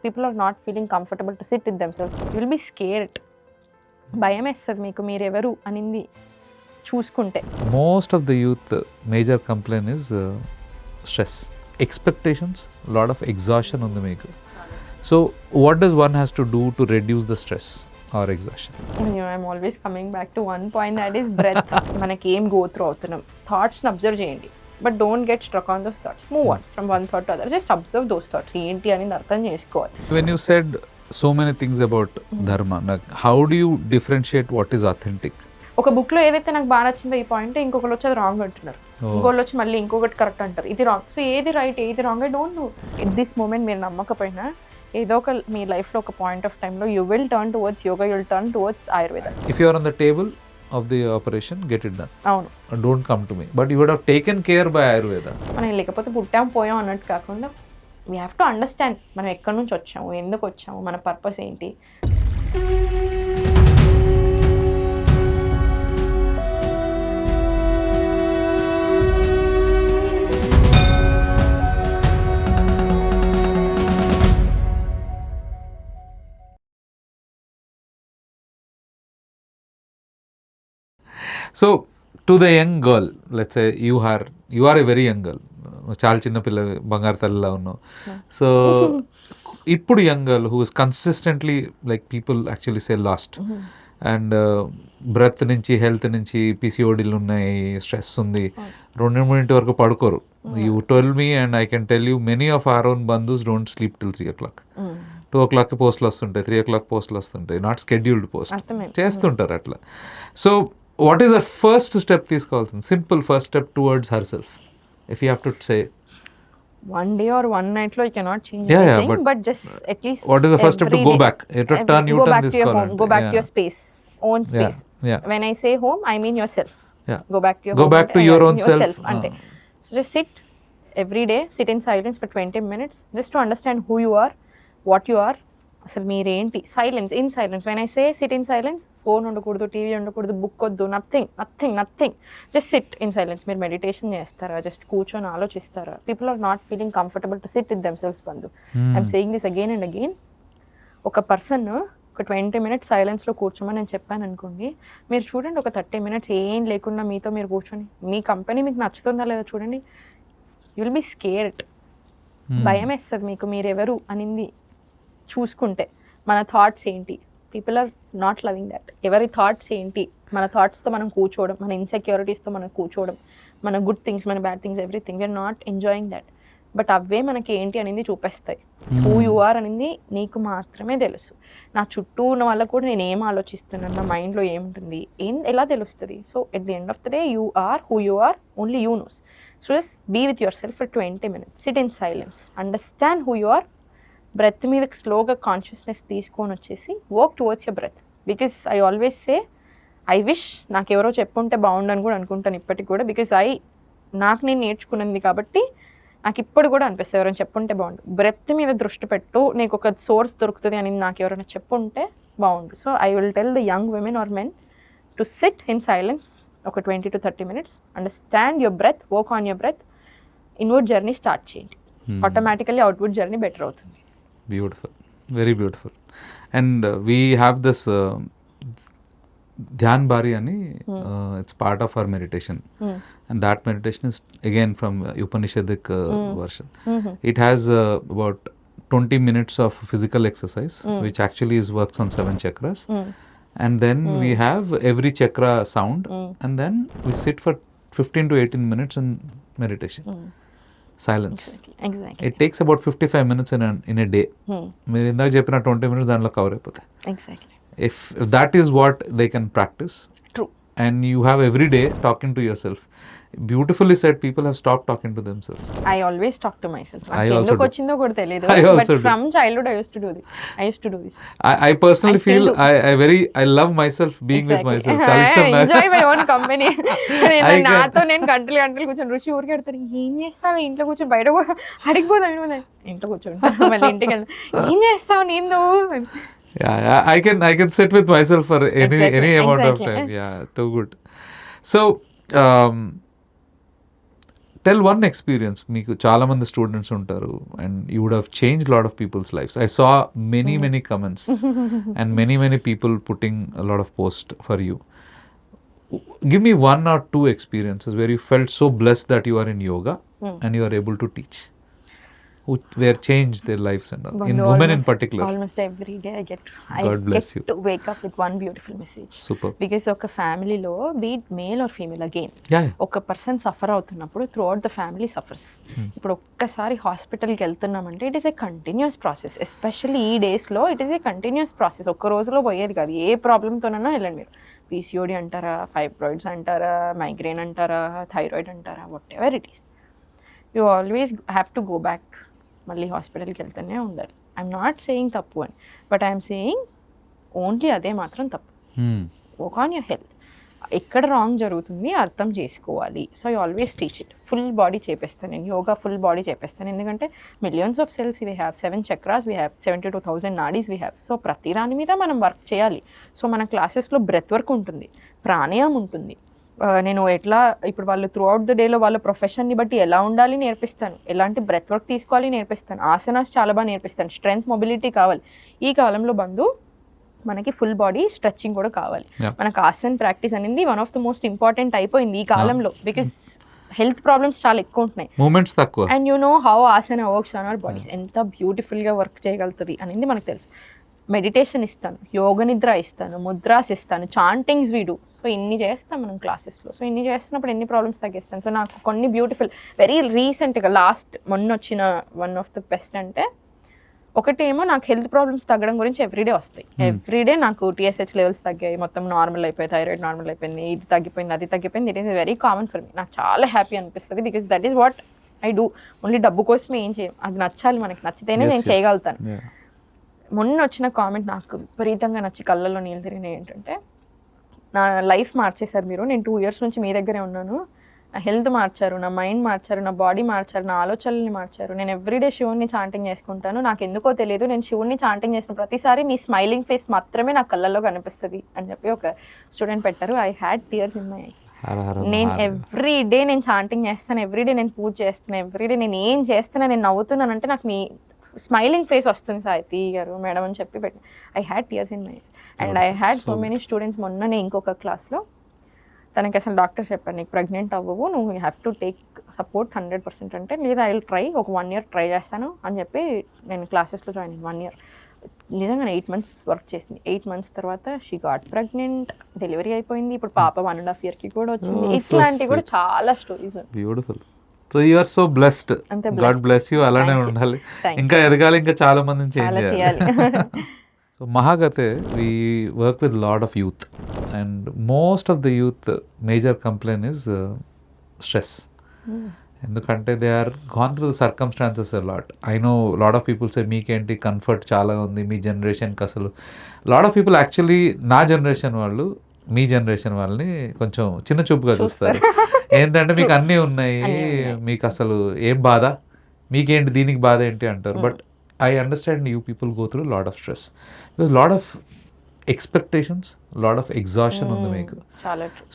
People are not feeling comfortable to sit with themselves. You will be scared. భయం వేస్తుంది మీకు మీరెవరు అనింది చూసుకుంటే. Most of the youth major complaint is stress, expectations, lot of exhaustion on the make. So what does one has to do to reduce the stress or exhaustion? I'm always coming back to one point, that is breath. మనకి ఏం go through అవుతున్నాం, థాట్స్ని observe చేయండి, but don't get struck on those thoughts. Move on from one thought to other. Just observe those thoughts ఏంటి అనేది అర్థం చేసుకోవాలి. When you said so many things about dharma, how do you differentiate what is authentic? ఒక బుక్లో ఏదైతే నాకు బాగా నచ్చిందో ఈ పాయింట్, ఇంకొకరు వచ్చి అది రాంగ్ అంటున్నారు, ఇంకోళ్ళు వచ్చి మళ్ళీ ఇంకొకటి కరెక్ట్ అంటారు, ఇది రాంగ్. సో ఏది రైట్ ఏది wrong I don't know. At this moment మీరు నమ్మకపోయినా ఏదో ఒక మీ లైఫ్లో ఒక పాయింట్ ఆఫ్ టైంలో you will turn towards yoga, you will turn towards Ayurveda. If you are on the table of the operation, get it done. అవును, Don't come to me. But you would have taken care by Ayurveda. మనం లేకపోతే పుట్టాం పోయాం అన్నట్టు కాకుండా we have to understand మనం ఎక్కడి నుంచి వచ్చాము, ఎందుకు వచ్చాము, మన పర్పస్ ఏంటి. So to the young girl, let's say you are a very young girl, చాలా చిన్న పిల్ల బంగారు తల్లిలా ఉన్నావు. సో ఇప్పుడు young girl who is consistently like people actually say lost, and breath నుంచి హెల్త్ నుంచి పిసిఓడీలు ఉన్నాయి, స్ట్రెస్ ఉంది, 2-3 వరకు పడుకోరు. You tell me and I can tell you many of our own బంధుస్ don't sleep till 3 o'clock. 2 o'clock పోస్టులు వస్తుంటాయి, 3 o'clock పోస్టులు వస్తుంటాయి, నాట్ స్కెడ్యూల్డ్ పోస్ట్ చేస్తుంటారు అట్లా. So what is the first step తీసుకోవాల్సింది, simple first step towards her self, if you have to say? One day or one night lo you cannot change anything, but just at least what is the first step to go back? Turn you turn this corner. Go back to your space, own space. When I say home, I mean yourself. Go back to your go back to your own self. So just sit every day, sit in silence for 20 minutes just to understand who you are, what you are. అసలు మీరేంటి. Silence, in silence. When I say sit in silence, phone ఉండకూడదు, TV ఉండకూడదు, book వద్దు, nothing. Just sit in silence. మీరు meditation చేస్తారా, జస్ట్ కూర్చొని ఆలోచిస్తారా? People are not feeling comfortable to sit with themselves. బంధు, I'm saying this again and again. ఒక పర్సన్ ఒక 20 minutes సైలెన్స్లో కూర్చోమని నేను చెప్పాను అనుకోండి, మీరు చూడండి ఒక 30 minutes ఏం లేకుండా మీతో మీరు కూర్చొని, మీ కంపెనీ మీకు నచ్చుతుందా లేదా చూడండి, యూ విల్ బీ స్కేర్డ్. భయం వేస్తుంది మీకు మీరెవరు అనింది చూసుకుంటే. మన థాట్స్ ఏంటి, people are not loving that. ఎవరి థాట్స్ ఏంటి, మన థాట్స్తో మనం కూర్చోవడం, మన ఇన్సెక్యూరిటీస్తో మనం కూర్చోవడం, మన గుడ్ థింగ్స్, మన bad things, everything we're not enjoying that. But అవే మనకి ఏంటి అనేది చూపిస్తాయి. హూ యు ఆర్ అనేది నీకు మాత్రమే తెలుసు. నా చుట్టూ ఉన్న వాళ్ళకు కూడా నేను ఏం ఆలోచిస్తున్నాను, నా మైండ్లో ఏముంటుంది, ఎలా తెలుస్తుంది? So at the end of the day you are who you are, only you knows. So just be with your self for 20 minutes, sit in silence, understand who you are. Breath మీద స్లోగా consciousness తీసుకొని వచ్చేసి work towards your breath. Because I always say, I wish నాకు ఎవరో చెప్పుంటే బాగుండని కూడా అనుకుంటాను ఇప్పటికి కూడా. బికాస్ నాకు నేను నేర్చుకున్నది కాబట్టి నాకు ఇప్పుడు కూడా అనిపిస్తుంది ఎవరైనా చెప్పుంటే బాగుండు. బ్రెత్ మీద దృష్టి పెట్టు, నీకు ఒక సోర్స్ దొరుకుతుంది అని నాకు ఎవరైనా చెప్పుంటే బాగుండు. So I will tell the young women or men to sit in silence ఒక 20 to 30 minutes, understand your breath, work on your breath, inward journey start చేయండి. ఆటోమేటికల్లీ అవుట్వర్డ్ జర్నీ బెటర్ అవుతుంది. Beautiful, very beautiful. And we have this Dhyan Bari ani, it's part of our meditation. And that meditation is again from Upanishadic version. It has about 20 minutes of physical exercise, which actually works on 7 chakras. And then we have every chakra sound, and then we sit for 15 to 18 minutes in meditation. Silence. Exactly. It takes about 55 minutes in a day. మీరు ఇందాక చెప్పిన 20 minutes దాంట్లో cover అయిపోతాయి. Exactly. If that is what they can practice. True. And you have every day talking to yourself. Beautifully said, people have stopped talking to themselves. I always talk to myself. I also ఎందుకు do. వచ్చిందో కూడా తెలియదు. I also But do. from childhood I used to do this. I personally I still feel do. I love myself being with Exactly. myself. చాలా ఇష్టం నాకు. Enjoy my own company. I can- నాతో నేను గంటలు కూర్చొని ఋషి ఊరికి పెడతాను, ఏం చేస్తావు ఇంట్లో కూర్చొని, బయట అడిగిపోతాను, ఇంట్లో కూర్చొని మళ్ళీ ఇంటికి వెళ్తాను, ఏం చేస్తావు నేను. Yeah, I can sit with myself for any amount of time. Yeah, too good. So tell one experience. మీకు చాలా మంది స్టూడెంట్స్ ఉంటారు and you would have change lot of peoples lifes. I saw many comments and many people putting lot of post for you. Give me 1 or 2 experiences where you felt so blessed that you are in yoga and you are able to teach, where changed their lives and all. In women in particular. Almost every day I get you. to wake up with one beautiful message. Super. Because ఒక ఫ్యామిలీలో be it male or female again, ఒక person suffer అవుతున్నప్పుడు throughout the family suffers. ఇప్పుడు ఒక్కసారి హాస్పిటల్కి వెళ్తున్నామంటే it is a continuous process. Especially ఈ డేస్లో it is a continuous process. ఒక్క రోజులో పోయేది కాదు. ఏ ప్రాబ్లంతోనైనా వెళ్ళండి మీరు. పీసీఓడి అంటారా, ఫైబ్రాయిడ్స్ అంటారా, మైగ్రేన్ అంటారా, థైరాయిడ్ అంటారా, what ever it is, you always have to go back. మళ్ళీ హాస్పిటల్కి వెళ్తూనే ఉండాలి. ఐఎమ్ నాట్ సేయింగ్ తప్పు అని, బట్ ఐఎమ్ సేయింగ్ ఓన్లీ అదే మాత్రం తప్పు. Work on your health. ఎక్కడ రాంగ్ జరుగుతుంది అర్థం చేసుకోవాలి. So I always teach it. Full body చేపిస్తాను నేను. యోగా ఫుల్ బాడీ చేపిస్తాను. ఎందుకంటే millions of cells we have, 7 chakras we have, 72,000 nadis we have. So ప్రతి దాని మీద మనం వర్క్ చేయాలి. సో మన క్లాసెస్లో బ్రెత్ వర్క్ ఉంటుంది, ప్రాణాయామం ఉంటుంది. నేను ఎట్లా ఇప్పుడు వాళ్ళు త్రూ అవుట్ ద డేలో వాళ్ళ ప్రొఫెషన్ని బట్టి ఎలా ఉండాలి నేర్పిస్తాను, ఎలాంటి బ్రెత్ వర్క్ తీసుకోవాలి నేర్పిస్తాను, ఆసనాస్ చాలా బాగా నేర్పిస్తాను. స్ట్రెంగ్త్, మొబిలిటీ కావాలి. ఈ కాలంలో బంధు మనకి ఫుల్ బాడీ స్ట్రెచ్చింగ్ కూడా కావాలి. మనకు ఆసన్ ప్రాక్టీస్ అనేది one of the most important అయిపోయింది ఈ కాలంలో. బికాస్ హెల్త్ ప్రాబ్లమ్స్ చాలా ఎక్కువ ఉంటున్నాయి, మూమెంట్స్ తక్కువ. And you know how Haasan works on our bodies, ఎంత బ్యూటిఫుల్గా వర్క్ చేయగలుగుతుంది అనేది మనకు తెలుసు. మెడిటేషన్ ఇస్తాను, యోగ నిద్ర ఇస్తాను, ముద్రాస్ ఇస్తాను, చాంటింగ్స్ వీడు. సో ఇన్ని చేస్తాం మనం క్లాసెస్లో. సో ఇన్ని చేస్తున్నప్పుడు ఎన్ని ప్రాబ్లమ్స్ తగ్గిస్తాను. సో నాకు కొన్ని బ్యూటిఫుల్ వెరీ రీసెంట్గా మొన్న వచ్చిన వన్ ఆఫ్ ద బెస్ట్ అంటే, ఒకటేమో నాకు హెల్త్ ప్రాబ్లమ్స్ తగ్గడం గురించి ఎవ్రీడే వస్తాయి. ఎవ్రీడే నాకు TSH లెవెల్స్ తగ్గాయి, మొత్తం నార్మల్ అయిపోయి, థైరాయిడ్ నార్మల్ అయిపోయింది, ఇది తగ్గిపోయింది, అది తగ్గిపోయింది. It is very common for me. నాకు చాలా హ్యాపీ అనిపిస్తుంది. Because that is what I do. Only డబ్బు కోసమే ఏం చేయం, అది నచ్చాలి, మనకి నచ్చితేనే నేను చేయగలుగుతాను. మొన్న వచ్చిన కామెంట్ నాకు విపరీతంగా నచ్చి కళ్ళల్లో నీళ్ళు తిరిగినాయి. ఏంటంటే, నా లైఫ్ మార్చేశారు మీరు, నేను 2 years నుంచి మీ దగ్గరే ఉన్నాను, నా హెల్త్ మార్చారు, నా మైండ్ మార్చారు, నా బాడీ మార్చారు, నా ఆలోచనల్ని మార్చారు. నేను ఎవ్రీడే శివుని చాంటింగ్ చేసుకుంటాను. నాకు ఎందుకో తెలియదు, నేను శివుని చాంటింగ్ చేసిన ప్రతిసారి మీ స్మైలింగ్ ఫేస్ మాత్రమే నా కళ్ళల్లో కనిపిస్తుంది అని చెప్పి ఒక స్టూడెంట్ పెట్టారు. I had tears in my eyes. నేను ఎవ్రీడే నేను చాంటింగ్ చేస్తాను, ఎవ్రీడే నేను పూజ చేస్తాను, ఎవ్రీడే నేను ఏం చేస్తున్నా, నేను నవ్వుతున్నానంటే నాకు మీ స్మైలింగ్ ఫేస్ వస్తుంది సాహితి గారు మేడం అని చెప్పి పెట్టి. I had tears in my eyes. And I had so many students. మొన్ననే ఇంకొక క్లాస్లో తనకి అసలు డాక్టర్ చెప్పారు, నీకు ప్రెగ్నెంట్ అవ్వవు, నువ్వు హ్యావ్ టు టేక్ సపోర్ట్ 100% అంటే, లేదా ఐ విల్ ట్రై, ఒక 1 year ట్రై చేస్తాను అని చెప్పి నేను క్లాసెస్లో జాయిన్ అయ్యాను. 1 year నిజంగా 8 months వర్క్ చేసింది. 8 months తర్వాత షీ గాట్ ప్రెగ్నెంట్, డెలివరీ అయిపోయింది. ఇప్పుడు పాప 1.5 yearకి కూడా వచ్చింది. ఇట్లాంటివి కూడా చాలా stories. Beautiful. So you are so blessed. God bless you. అలానే ఉండాలి, ఇంకా ఎదగాలి, ఇంకా చాలా మందిని చేంజ్ చేయాలి. So Mahagathe, we work with a lot of youth, and most of the youth major complaint is stress. ఎందుకంటే they are gone through the circumstances a lot. I know lot of people say మీకేంటి comfort చాలా ఉంది మీ జనరేషన్కి. అసలు lot of people actually నా generation వాళ్ళు మీ జనరేషన్ వాళ్ళని కొంచెం చిన్న చూపుగా చూస్తారు. ఏంటంటే మీకు అన్నీ ఉన్నాయి, మీకు అసలు ఏం బాధ, మీకేంటి దీనికి బాధ ఏంటి అంటారు. But I understand you people go through a lot of stress. There's a lot of expectations, a lot of exhaustion on the make.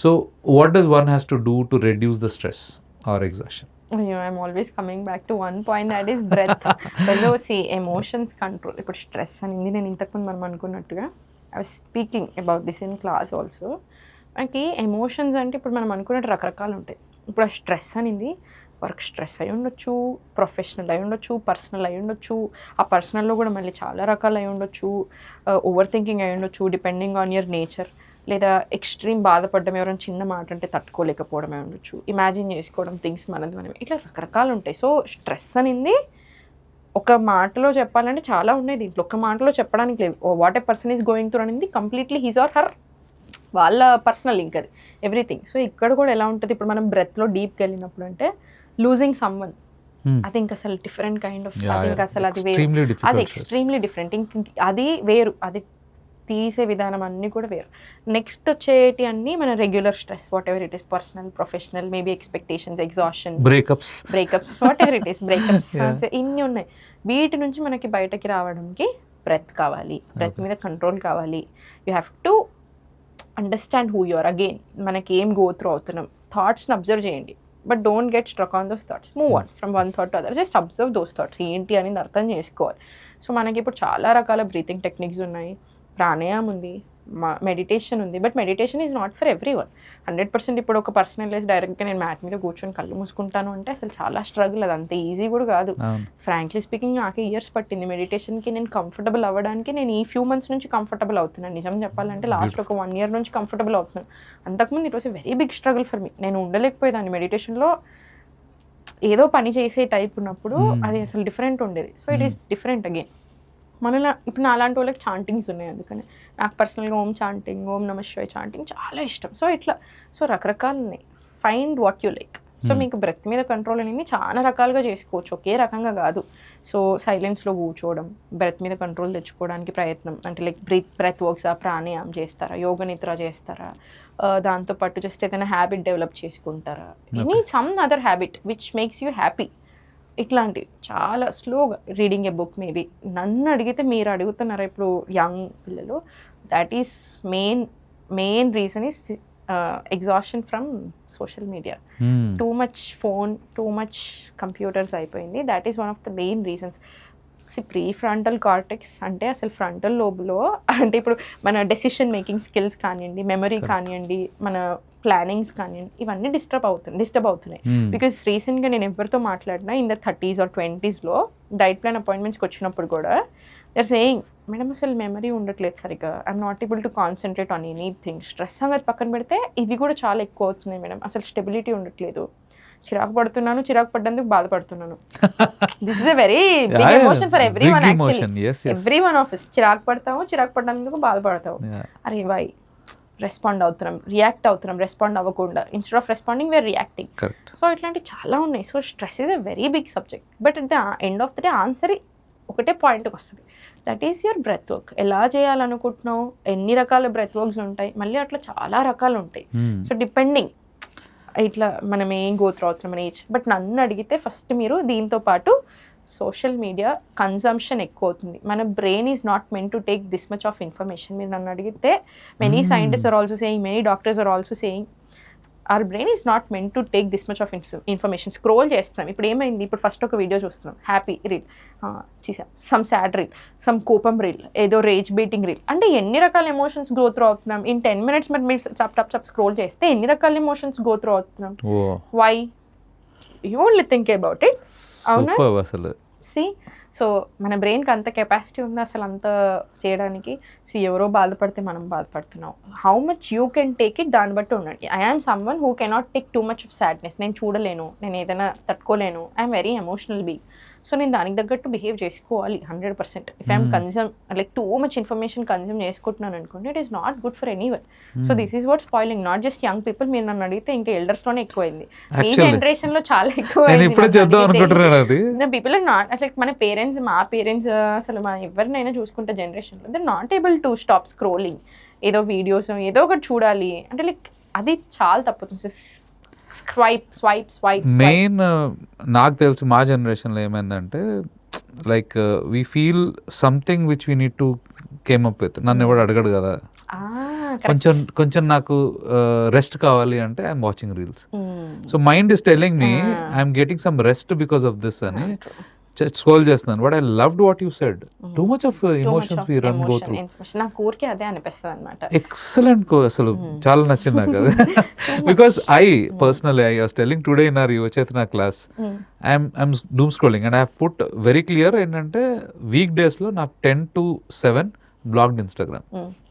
So what does one has to do to reduce the stress or exhaustion? I'm always coming back to one point, that is breath. Hello, see, emotions control. ఇప్పుడు stress అనేది నేను ఇంతకుముందు మనం అనుకున్నట్టుగా I was speaking about this in class also. మనకి emotions అంటే ఇప్పుడు మనం అనుకున్నట్టు రకరకాలు ఉంటాయి. ఇప్పుడు ఆ స్ట్రెస్ అనేది వర్క్ స్ట్రెస్ అయి ఉండొచ్చు, ప్రొఫెషనల్ అయి ఉండొచ్చు, పర్సనల్ అయి ఉండొచ్చు. ఆ పర్సనల్లో కూడా మళ్ళీ చాలా రకాలు అయి ఉండొచ్చు. ఓవర్ థింకింగ్ అయి ఉండొచ్చు, డిపెండింగ్ ఆన్ యువర్ నేచర్. లేదా ఎక్స్ట్రీమ్ బాధపడడం, ఎవరైనా చిన్న మాట అంటే తట్టుకోలేకపోవడం అయి ఉండొచ్చు. ఇమాజిన్ చేసుకోవడం థింగ్స్ మనది మనం, ఇట్లా రకరకాలు ఉంటాయి. సో స్ట్రెస్ అనేది ఒక మాటలో చెప్పాలంటే చాలా ఉన్నాయి దీంట్లో. ఒక మాటలో చెప్పడానికి లేదు. What a person is going through అనేది కంప్లీట్లీ హిజ్ ఆర్ హర్ వాళ్ళ పర్సనల్ లింక్ అది ఎవ్రీథింగ్. సో ఇక్కడ కూడా ఎలా ఉంటుంది, ఇప్పుడు మనం బ్రెత్లో డీప్కి వెళ్ళినప్పుడు అంటే లూజింగ్ సమ్వన్, అది ఇంకా అసలు డిఫరెంట్ కైండ్ ఆఫ్, అది ఇంకా అసలు అది వేరు, అది ఎక్స్ట్రీమ్లీ డిఫరెంట్. అది వేరు, అది తీసే విధానం అన్నీ కూడా వేరు. నెక్స్ట్ వచ్చేటి అన్నీ మన regular stress, what ever it is, personal, professional, maybe expectations, exhaustion, breakups what ever it is, breakups ఇన్ని ఉన్నాయి. వీటి నుంచి మనకి బయటకి రావడానికి బ్రెత్ కావాలి, బ్రెత్ మీద కంట్రోల్ కావాలి. You have to understand who you are. Again మనకి ఏం గో త్రూ అవుతున్నాం, థాట్స్ని అబ్జర్వ్ చేయండి. But don't get struck on those thoughts, move on from one thought to other, just observe those thoughts ఏంటి అనేది అర్థం చేసుకోవాలి. సో మనకి ఇప్పుడు చాలా రకాల బ్రీతింగ్ టెక్నిక్స్ ఉన్నాయి, ప్రాణాయామం ఉంది, మెడిటేషన్ ఉంది. But meditation is not for every one. 100% ఇప్పుడు ఒక పర్సనల్ లైఫ్ డైరెక్ట్గా నేను మ్యాట్ మీద కూర్చొని కళ్ళు మూసుకుంటాను అంటే అసలు చాలా స్ట్రగుల్, అది అంత ఈజీ కూడా కాదు. ఫ్రాంక్లీ స్పీకింగ్ నాకే ఇయర్స్ పట్టింది మెడిటేషన్కి నేను కంఫర్టబుల్ అవ్వడానికి. నేను ఈ ఫ్యూ మంత్స్ నుంచి కంఫర్టబుల్ అవుతున్నాను, నిజం చెప్పాలంటే లాస్ట్ ఒక 1 year నుంచి కంఫర్టబుల్ అవుతున్నాను. అంతకుముందు it was a very big struggle for me. నేను ఉండలేకపోయేదాన్ని మెడిటేషన్లో, ఏదో పని చేసే టైప్ ఉన్నప్పుడు అది అసలు డిఫరెంట్ ఉండేది. So it is different again. మనలా ఇప్పుడు నా అలాంటి వాళ్ళకి చాంటింగ్స్ ఉన్నాయి, అందుకని నాకు పర్సనల్గా ఓం చాంటింగ్, ఓం నమ శివాయ చాంటింగ్ చాలా ఇష్టం. సో ఇట్లా రకరకాలు ఉన్నాయి. Find what you like. So మీకు బ్రెత్ మీద కంట్రోల్ అనేది చాలా రకాలుగా చేసుకోవచ్చు, ఒకే రకంగా కాదు. సో సైలెన్స్లో కూర్చోవడం, బ్రెత్ మీద కంట్రోల్ తెచ్చుకోవడానికి ప్రయత్నం, అంటే లైక్ బ్రెత్ వర్క్స్, ప్రాణాయామం చేస్తారా, యోగ నిద్ర చేస్తారా, దాంతోపాటు జస్ట్ ఏదైనా హ్యాబిట్ డెవలప్ చేసుకుంటారా, any some other habit which makes you happy. ఇట్లాంటివి చాలా స్లోగా రీడింగ్ ఏ బుక్. మేబీ నన్ను అడిగితే, మీరు అడుగుతున్నారా ఇప్పుడు యంగ్ పిల్లలు, that is main reason is exhaustion from social media. Too much phone, too much computers అయిపోయింది. That is one of the main reasons. Pre frontal cortex అంటే అసలు ఫ్రంటల్ లోబ్లో అంటే ఇప్పుడు మన డెసిషన్ మేకింగ్ స్కిల్స్ కానివ్వండి, మెమరీ కానివ్వండి, మన ప్లానింగ్స్ కానివ్వండి, ఇవన్నీ డిస్టర్బ్ అవుతున్నాయి. బికాస్ రీసెంట్గా నేను ఎవరితో మాట్లాడినా in the 30s or 20s diet plan అపాయింట్మెంట్స్కి వచ్చినప్పుడు కూడా దే ఆర్ సేయింగ్, మేడం అసలు మెమరీ ఉండట్లేదు సరిగ్గా, I'm not able to concentrate on anything. Stress సంగతి పక్కన పెడితే ఇది కూడా చాలా ఎక్కువ అవుతుంది మేడం, అసలు స్టెబిలిటీ ఉండట్లేదు, చిరాకు పడుతున్నాను, చిరాకు పడ్డందుకు బాధపడుతున్నాను. This is a very big emotion for every one actually. Every one of us చిరాకు పడతాము, చిరాకు పడ్డందుకు బాధపడతాము. అరే వై రెస్పాండ్ అవుతున్నాం, రియాక్ట్ అవుతున్నాం, రెస్పాండ్ అవ్వకుండా. Instead of responding we're reacting. So ఇట్లాంటివి చాలా ఉన్నాయి. So stress is a very big subject. But at the end of the day answer ఒకటే పాయింట్కి వస్తుంది, that is your breath work. ఎలా చేయాలనుకుంటున్నావు, ఎన్ని రకాల బ్రెత్ వర్క్స్ ఉంటాయి, మళ్ళీ అట్లా చాలా రకాలు ఉంటాయి. సో డిపెండింగ్ ఇట్లా మనం ఏం గోత్రు అవుతున్నాం మన ఏజ్. బట్ నన్ను అడిగితే ఫస్ట్ మీరు దీంతో పాటు సోషల్ మీడియా కన్జంప్షన్ ఎక్కువ అవుతుంది. మన brain is not meant to take this much of information. మీరు నన్ను అడిగితే many scientist are also saying, many doctors are also saying, our brain is not meant to take this much of information. Scroll చేస్తున్నాం. ఇప్పుడు ఏమైంది, ఇప్పుడు first ఒక video చూస్తున్నాం, happy reel, some sad reel, some కోపం రీల్, ఏదో rage baiting reel, అంటే ఎన్ని రకాల ఎమోషన్స్ గో త్రూ అవుతున్నాం ఇన్ 10 minutes. మరి మీరు చప్ స్క్రోల్ చేస్తే ఎన్ని రకాల ఎమోషన్స్ గో త్రూ అవుతున్నాం. Why you only think about it. అవునా అసలు సి. సో మన బ్రెయిన్కి అంత కెపాసిటీ ఉంది అసలు అంత చేయడానికి. సో ఎవరో బాధపడితే మనం బాధపడుతున్నాం. How much you can take it, దాన్ని బట్టి ఉండండి. I am someone who cannot take too much of sadness. నేను చూడలేను, నేను ఏదైనా తట్టుకోలేను. I'm very emotional being. So నేను దానికి తగ్గట్టు బిహేవ్ చేసుకోవాలి 100%. If I'm consume like too much information consume చేసుకుంటున్నాను అనుకోండి, it is not good for anyone. So this is what spoiling not just young people. మీరు నన్ను అడిగితే ఇంకా ఎల్డర్స్లోనే ఎక్కువైంది, ఈ జనరేషన్లో చాలా ఎక్కువ. పీపుల్ ఆర్ నాట్ లైక్ మన పేరెంట్స్, మా పేరెంట్స్ అసలు మా ఎవరినైనా చూసుకుంటే జనరేషన్లో they not able to stop scrolling. ఏదో వీడియోస్ ఏదో ఒకటి చూడాలి అంటే లైక్ అది చాలా తప్పుతుంది. స్వైప్ మెయిన్ నాకు తెలిసి మా జనరేషన్లో ఏమైందంటే like we feel something which we need to came up with. నన్ను ఎవడు అడగడు కదా, కొంచెం నాకు రెస్ట్ కావాలి అంటే I'm watching reels. So mind is telling me I'm getting some rest because of this అని స్క్రోల్ చేస్తున్నాను. But I loved what you said, too much of emotions we run go through. నాకు ఊరికే అదే అనిపిస్తుంది అన్నమాట. Excellent అసలు చాలా నచ్చింది నాకు అది. Because I personally I was telling today in our Yuvachetana class, I'm doom scrolling and I have put very clear ఏంటంటే వీక్ డేస్ లో నాకు 10 to 7 బ్లాక్డ్ ఇన్స్టాగ్రామ్.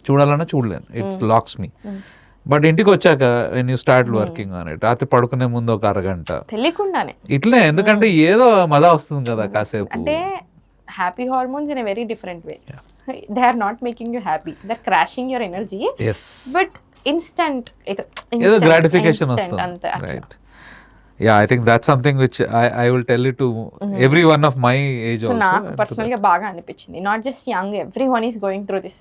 చూడాలన్నా చూడలేను, ఇట్ లాక్స్ మీ. బట్ ఇంటికి వచ్చాక when you start working on it, రాత్రి పడుకునే ముందు ఒక అరగంట తెలియకుండానే ఇట్లే, ఎందుకంటే ఏదో మజా వస్తుంది కదా కాసేపు. అంటే happy hormones in a very different way. They are not making you happy, they are crashing your energy. But instant ఏదో గ్రాటిఫికేషన్ వస్తుంది, right? Yeah, I think that's something which I will tell it to every one of my age also. So నాకు personal గా బాగా అనిపించింది, not just young, everyone is going through this.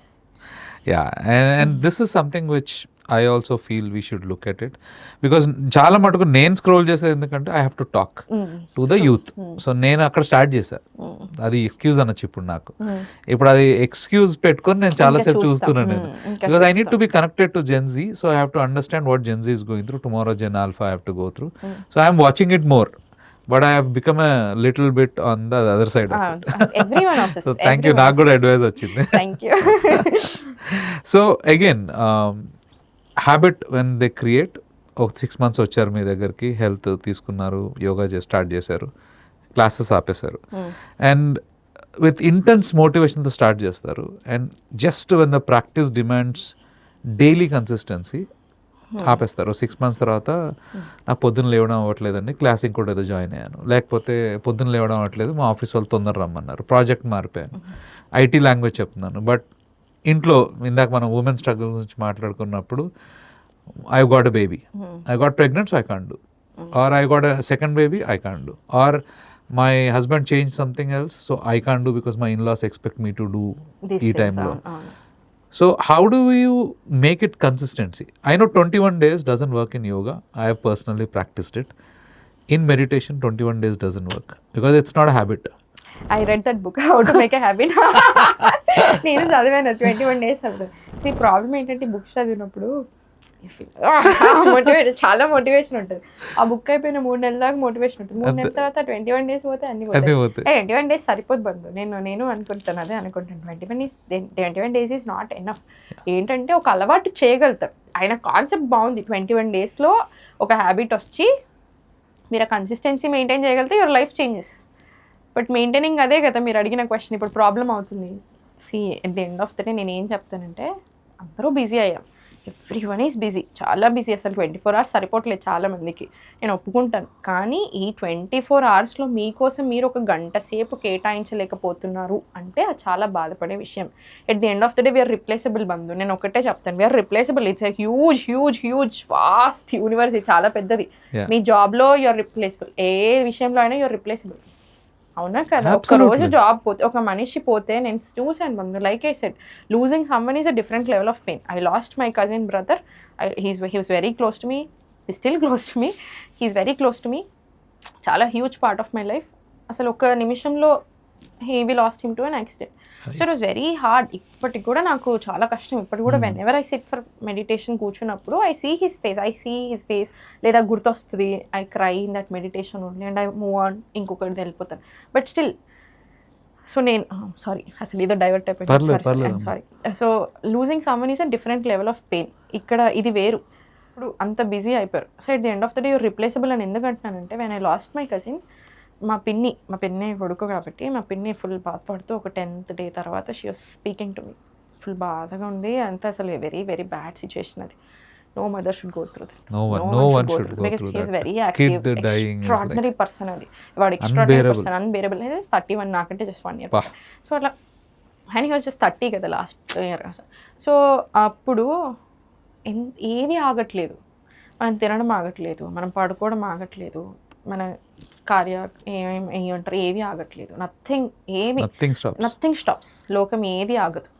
Yeah, and this is something which I also feel we should look at it, because చాలా మటుకు నేను scroll చేసేది ఎందుకంటే I have to talk to the youth. So నేను అక్కడ start చేశా, అది excuse అనొచ్చు ఇప్పుడు నాకు. ఇప్పుడు అది ఎక్స్క్యూజ్ పెట్టుకొని నేను చాలాసేపు చూస్తున్నాను నేను. Because I need to be connected to Gen Z, so I have to understand what Gen Z is going through. Tomorrow Gen Alpha I have to go through. So I'm watching it more. But I have become a little bit on the other side of it. Everyone of us. So thank you. నాకు కూడా advice వచ్చింది. Thank you. So again, habit when they create, 6 months వచ్చారు మీ దగ్గరికి, health తీసుకున్నారు, yoga start చేశారు, classes ఆపేశారు, and with intense మోటివేషన్తో start చేస్తారు. And just when the practice demands daily consistency ఆపేస్తారు. 6 months తర్వాత నాకు పొద్దున్న లేవడం అవ్వట్లేదండి, క్లాస్ ఇంకోటి ఏదో జాయిన్ అయ్యాను, లేకపోతే పొద్దున్న లేవడం అవ్వట్లేదు, మా ఆఫీస్ వాళ్ళు తొందర రమ్మన్నారు, ప్రాజెక్ట్ మారిపోయాను, ఐటీ లాంగ్వేజ్ చెప్తున్నాను. బట్ ఇంట్లో ఇందాక మనం ఉమెన్ స్ట్రగుల్ గురించి మాట్లాడుకున్నప్పుడు I got a baby, I got pregnant, so I can't do, or I got a second baby, I can't do, or my husband change something else, so I can't do because my in-laws expect me to do ఈ టైంలో. So how do you make it consistency? I know 21 days doesn't work in yoga. I have personally practiced it. In meditation, 21 days doesn't work because it's not a habit. I read that book, How to Make a Habit. నేను చదివాను 21 days అప్పుడు. ఈ problem ఏంటంటే books చదివినప్పుడు motivate, చాలా motivation ఉంటుంది. ఆ book అయిపోయిన 3 నెలల దాకా మోటివేషన్ ఉంటుంది. 3 నెలల తర్వాత 21 days పోతే అన్ని పోతాయి. 21 days సరిపోదు బంధు. నేను అనుకుంటాను, అదే అనుకుంటాను. 21 days ఈజ్ నాట్ ఎనఫ్. ఏంటంటే ఒక అలవాటు చేయగలుగుతాం. ఆయన కాన్సెప్ట్ బాగుంది. 21 daysలో ఒక హ్యాబిట్ వచ్చి మీరు ఆ కన్సిస్టెన్సీ మెయింటైన్ చేయగలిగితే your life changes. But maintaining అదే కదా మీరు అడిగిన క్వశ్చన్. ఇప్పుడు ప్రాబ్లం అవుతుంది. At the end of the day నేను ఏం చెప్తానంటే, అందరూ బిజీ అయ్యాం, ఎవ్రీవన్ ఈజ్ బిజీ, చాలా బిజీ. అసలు 24 hours సరిపోవట్లేదు చాలా మందికి, నేను ఒప్పుకుంటాను. కానీ ఈ 24 hoursలో మీకోసం మీరు ఒక గంట సేపు కేటాయించలేకపోతున్నారు అంటే అది చాలా బాధపడే విషయం. At the end of the day we're replaceable బంధు. నేను ఒకటే చెప్తాను, we're replaceable. It's a huge huge huge vast universe. ఇది చాలా పెద్దది. మీ జాబ్లో యూఆర్ రిప్లేసబుల్, ఏ విషయంలో అయినా యూఆర్ రిప్లేసబుల్. అవునా కదా? ఒక రోజు జాబ్ పోతే, ఒక మనిషి పోతే, నేను చూసాను బంధు, like I said, losing someone is a different level of pain. I lost my cousin brother. He was very close to me, he still close to me, he is very close to me, చాలా huge part of my life. అసలు ఒక నిమిషంలో we lost him to an accident. So it was very hard. ఇప్పటికి కూడా నాకు చాలా కష్టం. ఇప్పటికి కూడా whenever I sit for meditation కూర్చున్నప్పుడు ఐ సీ హిస్ ఫేస్, లేదా గుర్తొస్తుంది, I cry in that meditation only and I move on, ఇంకొకటి వెళ్ళిపోతాను. బట్ స్టిల్, సో నేను సారీ, అసలు ఏదో డైవర్ట్ అయిపోయింది, sorry. So losing someone is a different level of pain. ఇక్కడ ఇది వేరు. ఇప్పుడు అంత బిజీ అయిపోయారు. So at the end of the day you're replaceable అని ఎందుకు అంటున్నానంటే, when I lost my cousin, మా పిన్ని కొడుకు కాబట్టి మా పిన్ని ఫుల్ బాధపడుతూ ఒక 10th day తర్వాత she was speaking to me. Full బాధగా ఉంది అంతా, అసలు వెరీ వెరీ బ్యాడ్ సిచ్యువేషన్ అది. No mother should go through that. No one should go through because he is very active, extraordinary person. అది వాడు extraordinary person, unbearable. 31, నాకంటే just 1 year. So అట్లా, and he was just 30 కదా last year. So అప్పుడు ఏది ఆగట్లేదు, మనం తినడం ఆగట్లేదు, మనం పడుకోవడం ఆగట్లేదు, మన కార్య ఏమంటారు ఏవి ఆగట్లేదు, నథింగ్ స్టాప్స్. లోకం ఏది ఆగదు.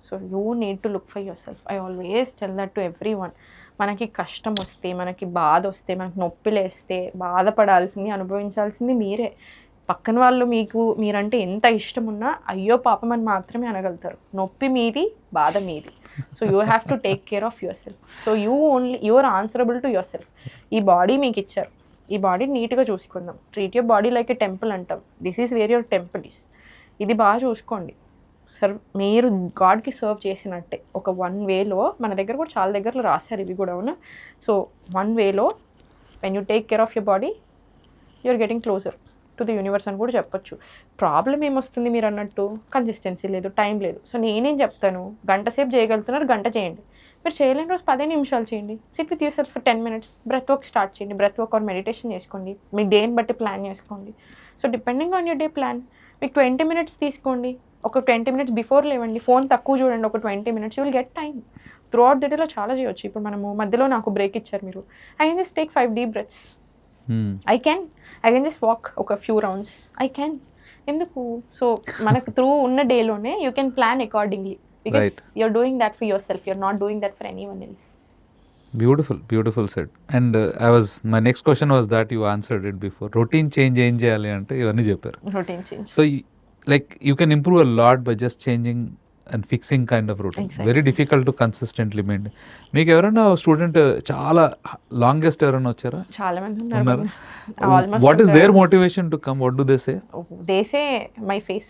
So you need to look for your self. I always tell that to every one. మనకి కష్టం వస్తే, మనకి బాధ వస్తే, మనకి నొప్పి లేస్తే బాధపడాల్సింది, అనుభవించాల్సింది మీరే. పక్కన వాళ్ళు మీరంటే ఎంత ఇష్టం ఉన్నా అయ్యో పాపం అని మాత్రమే అనగలుగుతారు. నొప్పి మీది, బాధ మీది. So you have to take care of yourself. So you are answerable to yourself. ఈ బాడీ మీకు ఇచ్చారు, ఈ బాడీ నీట్గా చూసుకుందాం. Treat your body like a temple అంటాం. This is where your temple is. ఇది బాగా చూసుకోండి. మీరు గాడ్కి సర్వ్ చేసినట్టే ఒక 1 wayలో, మన దగ్గర కూడా చాలా దగ్గరలో రాశారు ఇవి కూడా, అవునా? సో 1 wayలో when you take care of your body you are getting closer to the universe అని కూడా చెప్పొచ్చు. ప్రాబ్లం ఏమొస్తుంది మీరు అన్నట్టు, కన్సిస్టెన్సీ లేదు, టైం లేదు. సో నేనేం చెప్తాను, గంట సేపు చేయగలుగుతున్నారు, గంట చేయండి. మీరు చేయలేని రోజు 10 నిమిషాలు చేయండి. Sit with your self for 10 minutes. Breath work start చేయండి. బ్రెత్ వర్క్ ఆర్ మెడిటేషన్ చేసుకోండి. మీ డేని బట్టి ప్లాన్ చేసుకోండి. So depending on your day plan, మీకు 20 minutes తీసుకోండి. ఒక 20 minutes బిఫోర్ లేవండి. ఫోన్ తక్కువ చూడండి. ఒక 20 minutes you will get time. Through out the డేలో చాలా చేయొచ్చు. ఇప్పుడు మనము మధ్యలో నాకు బ్రేక్ ఇచ్చారు మీరు, I can just take 5 deep breaths. I can just walk ఒక ఫ్యూ రౌండ్స్. I can. ఎందుకు? సో మనకు త్రూ ఉన్న డేలోనే you can plan accordingly, because you're doing that for yourself. You're not doing that for anyone else. Beautiful set. And my next question was that you answered it before. Routine change ఏం చేయాలి అంటే ఇవన్నీ చెప్పారు. Routine change. So like you can improve a lot by just changing and fixing kind of routine. Very difficult to consistently maintain. మీకు ఎవరైనా student చాలా longest ఎవరైనా వచ్చారా? చాలా మంది ఉన్నారు. What is their motivation to come? What do they say? They say my face.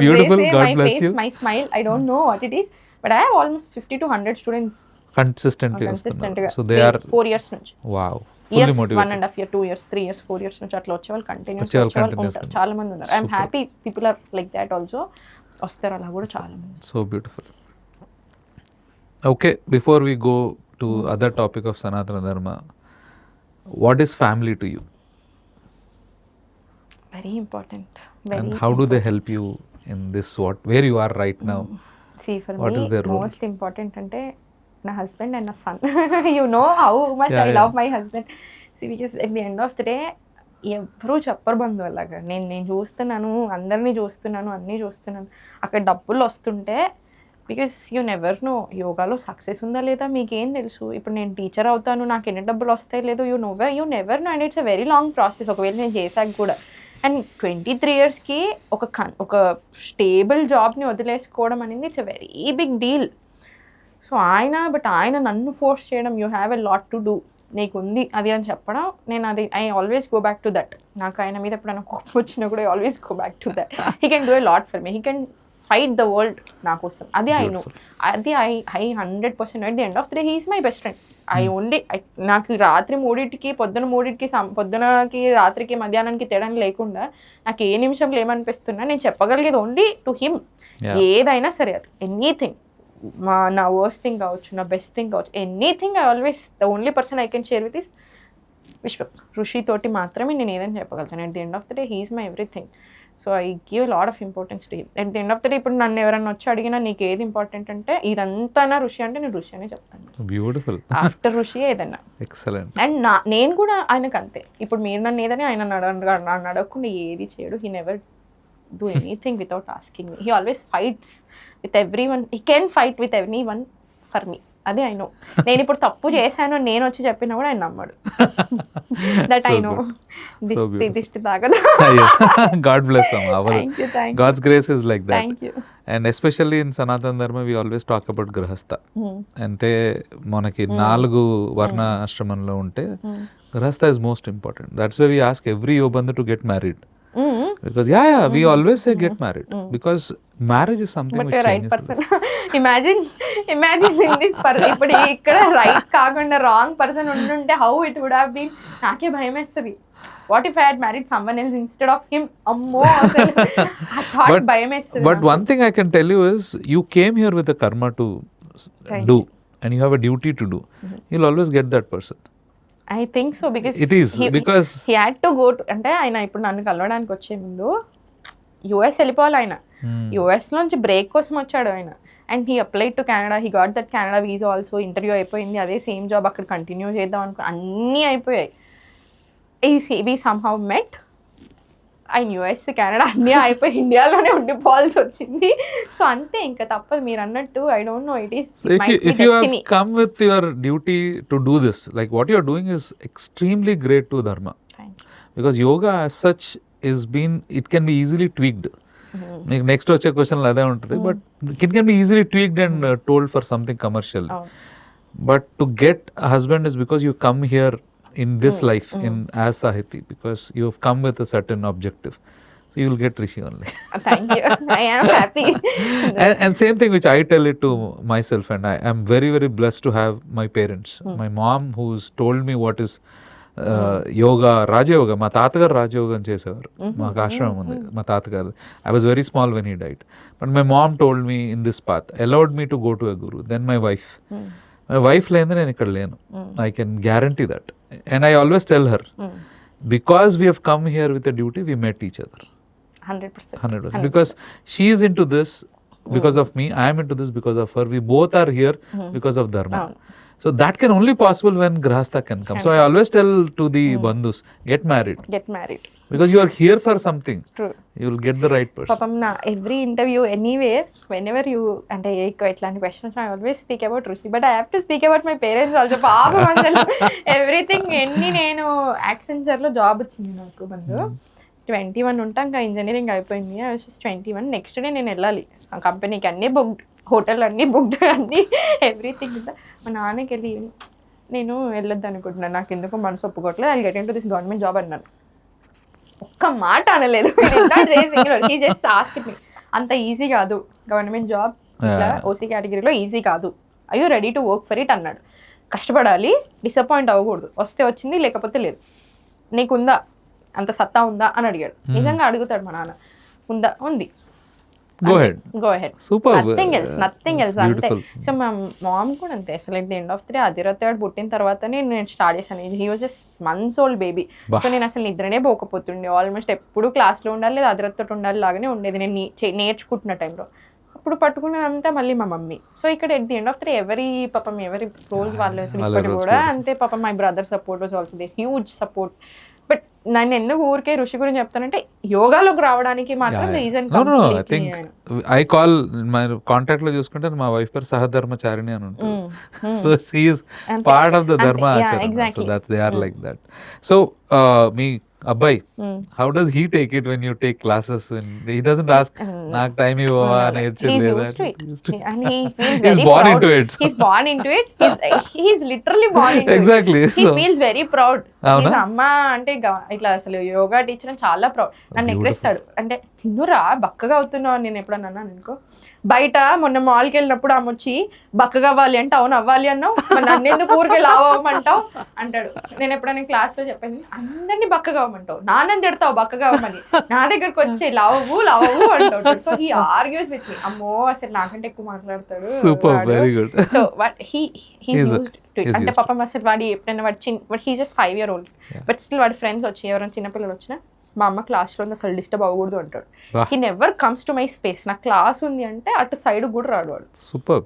Beautiful. They say God my bless face, you. my smile. I don't know what it is, but I have almost 50 to 100 students Consistently consistent గా. So they are 4 years నుంచి. Wow. Years, 1.5 year, 2 years, 3 years, 4 years నుంచి అట్లా వచ్చేవాళ్ళు continuous ఉంటారు. చాలా మంది ఉన్నారు. I'm happy people are like that also. వస్తారు అలా కూడా చాలా మంది. So beautiful. Okay, before we go to other topic of Sanatana Dharma, what is family to you? Very important. And how do they help you in this, where you are right now? See, for What me, is their role? most important అంటే నా husband and నా son. You know how much I love my husband. See, because at the end of the day ఎవరు చెప్పరు బంధు అలాగా. నేను చూస్తున్నాను, అందరినీ చూస్తున్నాను, అన్నీ చూస్తున్నాను. అక్కడ డబ్బులు వస్తుంటే, బికాస్ యూ నెవర్ నో యోగాలో సక్సెస్ ఉందా లేదా మీకేం తెలుసు. ఇప్పుడు నేను టీచర్ అవుతాను, నాకు ఎన్ని డబ్బులు వస్తాయి లేదో you never know. And it's a very long process. ఒకవేళ నేను చేశాక కూడా. అండ్ 23 yearsకి ఒక స్టేబుల్ జాబ్ని వదిలేసుకోవడం అనేది it's a very big deal. So ఆయన నన్ను ఫోర్స్ చేయడం, you have a lot to do, నీకు ఉంది అది అని చెప్పడం, నేను అది I always go back to that. నాకు ఆయన మీద ఎప్పుడైనా కోపం వచ్చినా కూడా I always go back to that. He can do a lot for me, he can fight the world నా కోసం. అది ఐ నో, అది I 100% at the end of the day he is my best friend. నాకు రాత్రి 3కి పొద్దునకి రాత్రికి మధ్యాహ్నానికి తేడా లేకుండా నాకు ఏ నిమిషంలో ఏమనిపిస్తున్నా నేను చెప్పగలిగేది ఓన్లీ టు హిమ్. ఏదైనా సరే, అది ఎనీథింగ్, నా వర్స్ట్ థింగ్ కావచ్చు, నా బెస్ట్ థింగ్ కావచ్చు, anything I always the only person I can share with is Vishwa. Rishi తోటి మాత్రమే నేను ఏదైనా చెప్పగలుగుతాను. At the end of the day he is my everything. So I give lot of importance to him. At the end of the day ఇప్పుడు నన్ను ఎవరైనా వచ్చి అడిగినా నీకు ఏది ఇంపార్టెంట్ అంటే ఇదంతా నా ఋషి అంటే నేను ఋషి అనే చెప్తాను. బ్యూటిఫుల్. ఆఫ్టర్ ఋషి ఏదన్నా. ఎక్సలెంట్. అండ్ నేను కూడా ఆయనకు అంతే. ఇప్పుడు మీరు నన్ను ఏదని ఆయన నన్ను అడగకుండా ఏది చేయడు. He never do anything without asking me. He always fights with everyone. He can fight with anyone for me. అదే ఐ నో. నేను ఇప్పుడు తప్పు చేశాను నేను వచ్చి చెప్పినా కూడా ఆయన నమ్మడు. That I know. దిష్టి తాగదు. God bless them. God's grace is like that. Thank you. And especially in Sanatana Dharma we always talk about grahastha. అంటే మనకి 4 వర్ణ ఆశ్రమంలో ఉంటే grahastha is most important. That's why we ask every yobandhu to get married. Because we always say get married because marriage is something But which you're right changes person. Imagine in this ఇప్పుడు ఇక్కడ right కాకుండా wrong person ఉంటుంటే how it would have been. నాకే భయం వేస్తుంది. What if I had married someone else instead of him. అమ్మో అసలు ఆ థాట్ భయం వేస్తుంది. But one thing I can tell you is you came here with a karma to do and you have a duty to do. You'll always get that person. I think so because it is because he had to go to, అంటే ఆయన ఇప్పుడు నన్ను కలవడానికి వచ్చే ముందు US వెళ్ళిపోవాలి. ఆయన US నుంచి బ్రేక్ కోసం వచ్చాడు ఆయన. And he applied to Canada. He got that Canada visa also. Interview అయిపోయింది. అదే సేమ్ జాబ్ అక్కడ కంటిన్యూ చేద్దాం అనుకో, అన్నీ అయిపోయాయి. వి సమ్హౌ మెట్. ఆయన యుఎస్ కెనడా అన్నీ అయిపోయి ఇండియాలోనే ఉండిపోవాల్సి వచ్చింది. సో అంతే, ఇంకా తప్పదు. మీరు అన్నట్టు I don't no, it is if you have come with your duty to do this, like what you are doing is extremely great to dharma. Because yoga as such it can be easily tweaked. మీకు next వచ్చే క్వశ్చన్లు అదే ఉంటుంది. But it can be easily tweaked and told for something commercial. But to get a husband is because you come here in this life in as Sahithi because you have come with a certain objective, so you will get Rishi only. Thank you. I am happy. and same thing which I tell it to myself, and I am very very blessed to have my parents. My mom who's told me what is yoga, rajayoga. మా తాతగారు రాజయోగం చేసేవారు. మాకు ఆశ్రమం ఉంది మా తాతగారు. I was very small when he died. But my mom told me in this path, allowed me to go to a guru. Then my wife లేని నేను ఇక్కడ లేను. I can guarantee that. And I always tell her, because we have come here with a duty, we met each other. 100%. Because she is into this because of me, I am into this because of her. We both are here because of dharma. So that can only possible when grahastha can come. So I always tell to the bandhus, get married. Because you are here for something. True. You will get the right person. Papam na every interview anywhere, whenever you అంటే ఇట్లాంటి questions I always speak about Ruchi, but I have to speak about my parents also. పాపం అసలు everything నేను యాక్సెంచర్లో job వచ్చింది నాకు బంధు 21 ఉంటా ఇంకా engineering అయిపోయింది. I was just 21. Next day నేను వెళ్ళాలి ఆ కంపెనీకి, అన్నీ బుక్డ్, హోటల్ అన్నీ బుక్డ్, అన్నీ ఎవ్రీథింగ్. మా నాన్నకి వెళ్ళి నేను వెళ్ళొద్దు అనుకుంటున్నాను, నాకు ఎందుకో మనసు ఒప్పుకోవట్లేదు, I get in to this government job అన్నాను. ఒక్క మాట అనలేదు. అంత ఈజీ కాదు గవర్నమెంట్ జాబ్, ఇట్లా ఓసీ కేటగిరీలో ఈజీ కాదు, I you ready to work for it అన్నాడు. కష్టపడాలి, డిసప్పాయింట్ అవ్వకూడదు, వస్తే వచ్చింది లేకపోతే లేదు, నీకుందా అంత సత్తా ఉందా అని అడిగాడు. నిజంగా అడుగుతాడు మా నాన్న. ఉందా? ఉంది, go ahead. Super. Nothing else అంతే. సో మా మామ్ కూడా అంతే. అసలు at the end of the day Adhirath పుట్టిన తర్వాతనే నేను స్టార్ట్ చేశాను. He was just months old baby. So నేను అసలు నిద్రనే పోకపోతుండే, ఆల్మోస్ట్ ఎప్పుడు క్లాస్లో ఉండాలి లేదా అధిరథ్ తోటి ఉండాలి లాగానే ఉండేది నేను నేర్చుకుంటున్న టైంలో. అప్పుడు పట్టుకున్నదంతా మళ్ళీ మా మమ్మీ. సో ఇక్కడ at the end of the day ఎవరి రోల్స్ వాళ్ళు అసలు ఇప్పటి కూడా అంతే. పాపం my brother support was also there, huge support. But నేను ఎందుకు ఊరికే ఋషి గురించి చెప్తానంటే యోగాలోకి రావడానికి మాత్రం reason. I think I call my contact లో చూసుకుంటే మా వైఫ్ పేరు సహధర్మచారిణి అని ఉంటుంది. So she is part of the dharma ఆచరణ. So that's they are like that. So మీ అబ్బాయి, how does he take it when you take classes? He doesn't ask నాకు టైం ఇవ్వవా నేర్చలేదా? He's born into it. He's literally born into exactly. it. He feels very proud. His amma అంటే ఇట్లా అసలు yoga teacher అని చాలా proud. నన్ను ఎక్కడిస్తాడు అంటే తిన్నురా బక్కగా అవుతున్నావు. నేను ఎప్పుడన్నా అన్నాను అనుకో, బయట మొన్న మాల్కి వెళ్ళినప్పుడు ఆమె వచ్చి బక్కగా అవ్వాలి అంటే అవును అవ్వాలి అన్నావు, నన్ను ఎందుకు ఊరికే లావమంటావు అంటాడు. నేను ఎప్పుడైనా క్లాస్లో చెప్పాను, అందరినీ బక్కగా అవ్వమంటావు, నాన్నని తిడతావు బక్కగా అవ్వమని, నా దగ్గరకు వచ్చి లవ్వు అంటాడు. So he argues with me. అమ్మో అసలు నాకంటే ఎక్కువ మాట్లాడతాడు. So what he's used to it. అంటే పాపం అసలు వాడి ఎప్పుడైనా వాడు he just 5 year old, but still వాడి ఫ్రెండ్స్ వచ్చి ఎవరైనా చిన్నపిల్లలు వచ్చినా మా అమ్మ క్లాస్లో ఉంది అసలు డిస్టర్బ్ అవ్వకూడదు అంటాడు. He never comes to my space. నా క్లాస్ ఉంది అంటే అటు సైడ్ కూడా రాడు వాడు. Super,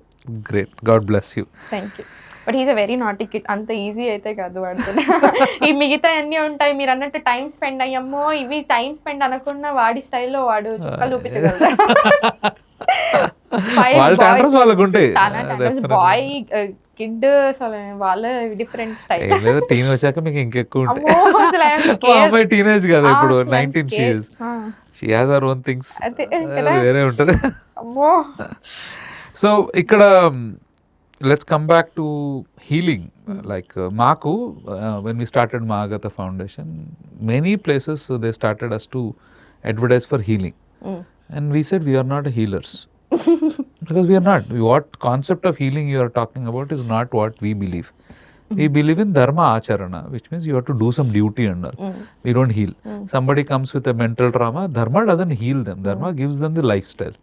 great, God bless you. Thank you. But he's a very naughty kid. అంత ఈజీ అయితే కాదు వాడితో. ఈ మిగతా అన్నీ ఉంటాయి మీరు అన్నట్టు టైం స్పెండ్ అయ్యమ్మో, ఇవి టైం స్పెండ్ అనకుండా వాడి స్టైల్లో వాడు చుక్కలు చూపించగలుగుతాడు. బాయ్ కిడ్ వాళ్ళ డిఫరెంట్ స్టైల్. టీన్ వచ్చాక మీకు ఇంకెక్కువ టీనేజ్ కదా ఇప్పుడు 19 she has her own things, వేరే ఉంటుంది. సో ఇక్కడ let's come back to healing. Like maaku when we started Mahagathe Foundation, many places they started us to advertise for healing, and we said we are not healers. Because we are not. What concept of healing you are talking about is not what we believe. We believe in dharma acharana, which means you have to do some duty and all. We don't heal. Somebody comes with a mental trauma, dharma doesn't heal them. Dharma gives them the lifestyle.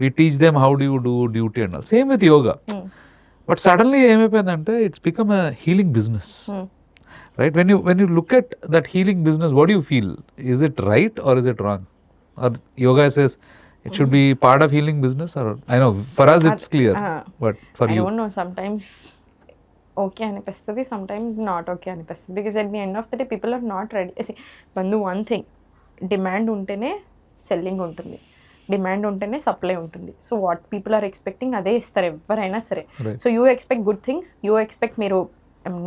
We teach them how do you do duty and all. Same with yoga. But suddenly ఏమైపోయిందంటే it's become a healing business. Right? When you look at that healing business, what do you feel? Is it right or is it wrong? Or yoga says it should be part of healing business, or I know for us it's clear, but for you? I don't know, sometimes okay అనిపిస్తుంది, sometimes not okay అనిపిస్తుంది. Because at the end of the day people are not ready. See, Bandhu, one thing, demand ఉంటేనే selling ఉంటుంది, demand ఉంటేనే supply ఉంటుంది. So what people are expecting అదే ఇస్తారు ఎవరైనా సరే. So you expect good things, you expect మీరు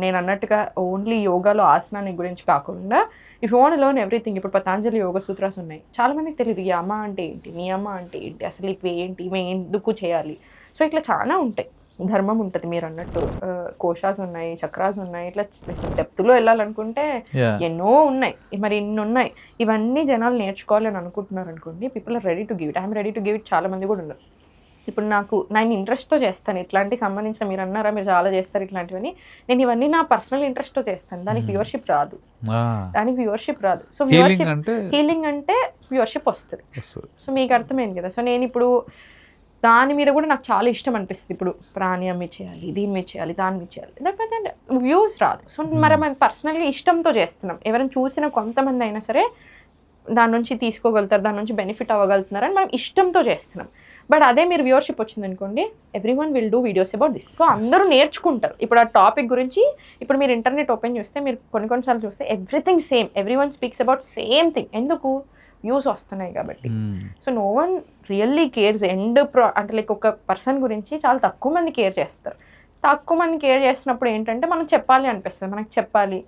నేను అన్నట్టుగా ఓన్లీ యోగాలో ఆసనాన్ని గురించి కాకుండా if you want learn everything. ఇప్పుడు పతాంజలి యోగ సూత్రాస్ ఉన్నాయి, చాలా మందికి తెలియదు ఈ అమ్మ అంటే ఏంటి, నియమ అంటే ఏంటి, అసలు ఇవి ఏంటి, ఇవి ఎందుకు చేయాలి. సో ఇట్లా చాలా ఉంటాయి, ధర్మం ఉంటుంది మీరు అన్నట్టు, కోశాస్ ఉన్నాయి, చక్రాస్ ఉన్నాయి, ఇట్లా డెప్త్లో వెళ్ళాలనుకుంటే ఎన్నో ఉన్నాయి. మరి ఇన్ని ఉన్నాయి, ఇవన్నీ జనాలు నేర్చుకోవాలని అనుకుంటున్నారు అనుకోండి, people are ready to give it. I'm ready to give it. చాలా మంది కూడా ఉన్నారు. ఇప్పుడు నేను ఇంట్రెస్ట్తో చేస్తాను ఇట్లాంటి సంబంధించిన, మీరు అన్నారా మీరు చాలా చేస్తారు ఇట్లాంటివన్నీ, నేను ఇవన్నీ నా పర్సనల్ ఇంట్రెస్ట్తో చేస్తాను. దానికి వ్యూవర్షిప్ రాదు, సో హీలింగ్ అంటే వ్యూవర్షిప్ వస్తుంది. సో మీకు అర్థమైంది కదా. సో నేను ఇప్పుడు దాని మీద కూడా నాకు చాలా ఇష్టం అనిపిస్తుంది. ఇప్పుడు ప్రాణాయామం చేయాలి, దీని మీద చేయాలి, దాని మీద చేయాలి, లేకపోతే వ్యూస్ రాదు. సో మరి మనం పర్సనల్గా ఇష్టంతో చేస్తున్నాం. ఎవరైనా చూసిన కొంతమంది అయినా సరే దాని నుంచి తీసుకోగలుగుతారు, దాని నుంచి బెనిఫిట్ అవ్వగలుగుతున్నారని మనం ఇష్టంతో చేస్తున్నాం. బట్ అదే మీరు వ్యూవర్షిప్ వచ్చింది అనుకోండి, every one will do videos about this. So అందరూ నేర్చుకుంటారు. ఇప్పుడు ఆ టాపిక్ గురించి ఇప్పుడు మీరు ఇంటర్నెట్ ఓపెన్ చేస్తే, మీరు కొన్నిసార్లు చూస్తే everything same, every one speaks about same thing. ఎందుకు? వ్యూస్ వస్తున్నాయి కాబట్టి. So no one really cares అంటే లైక్ ఒక పర్సన్ గురించి చాలా తక్కువ మంది కేర్ చేస్తారు. తక్కువ మంది కేర్ చేస్తున్నప్పుడు ఏంటంటే మనం చెప్పాలి అనిపిస్తుంది, మనకు చెప్పాలి,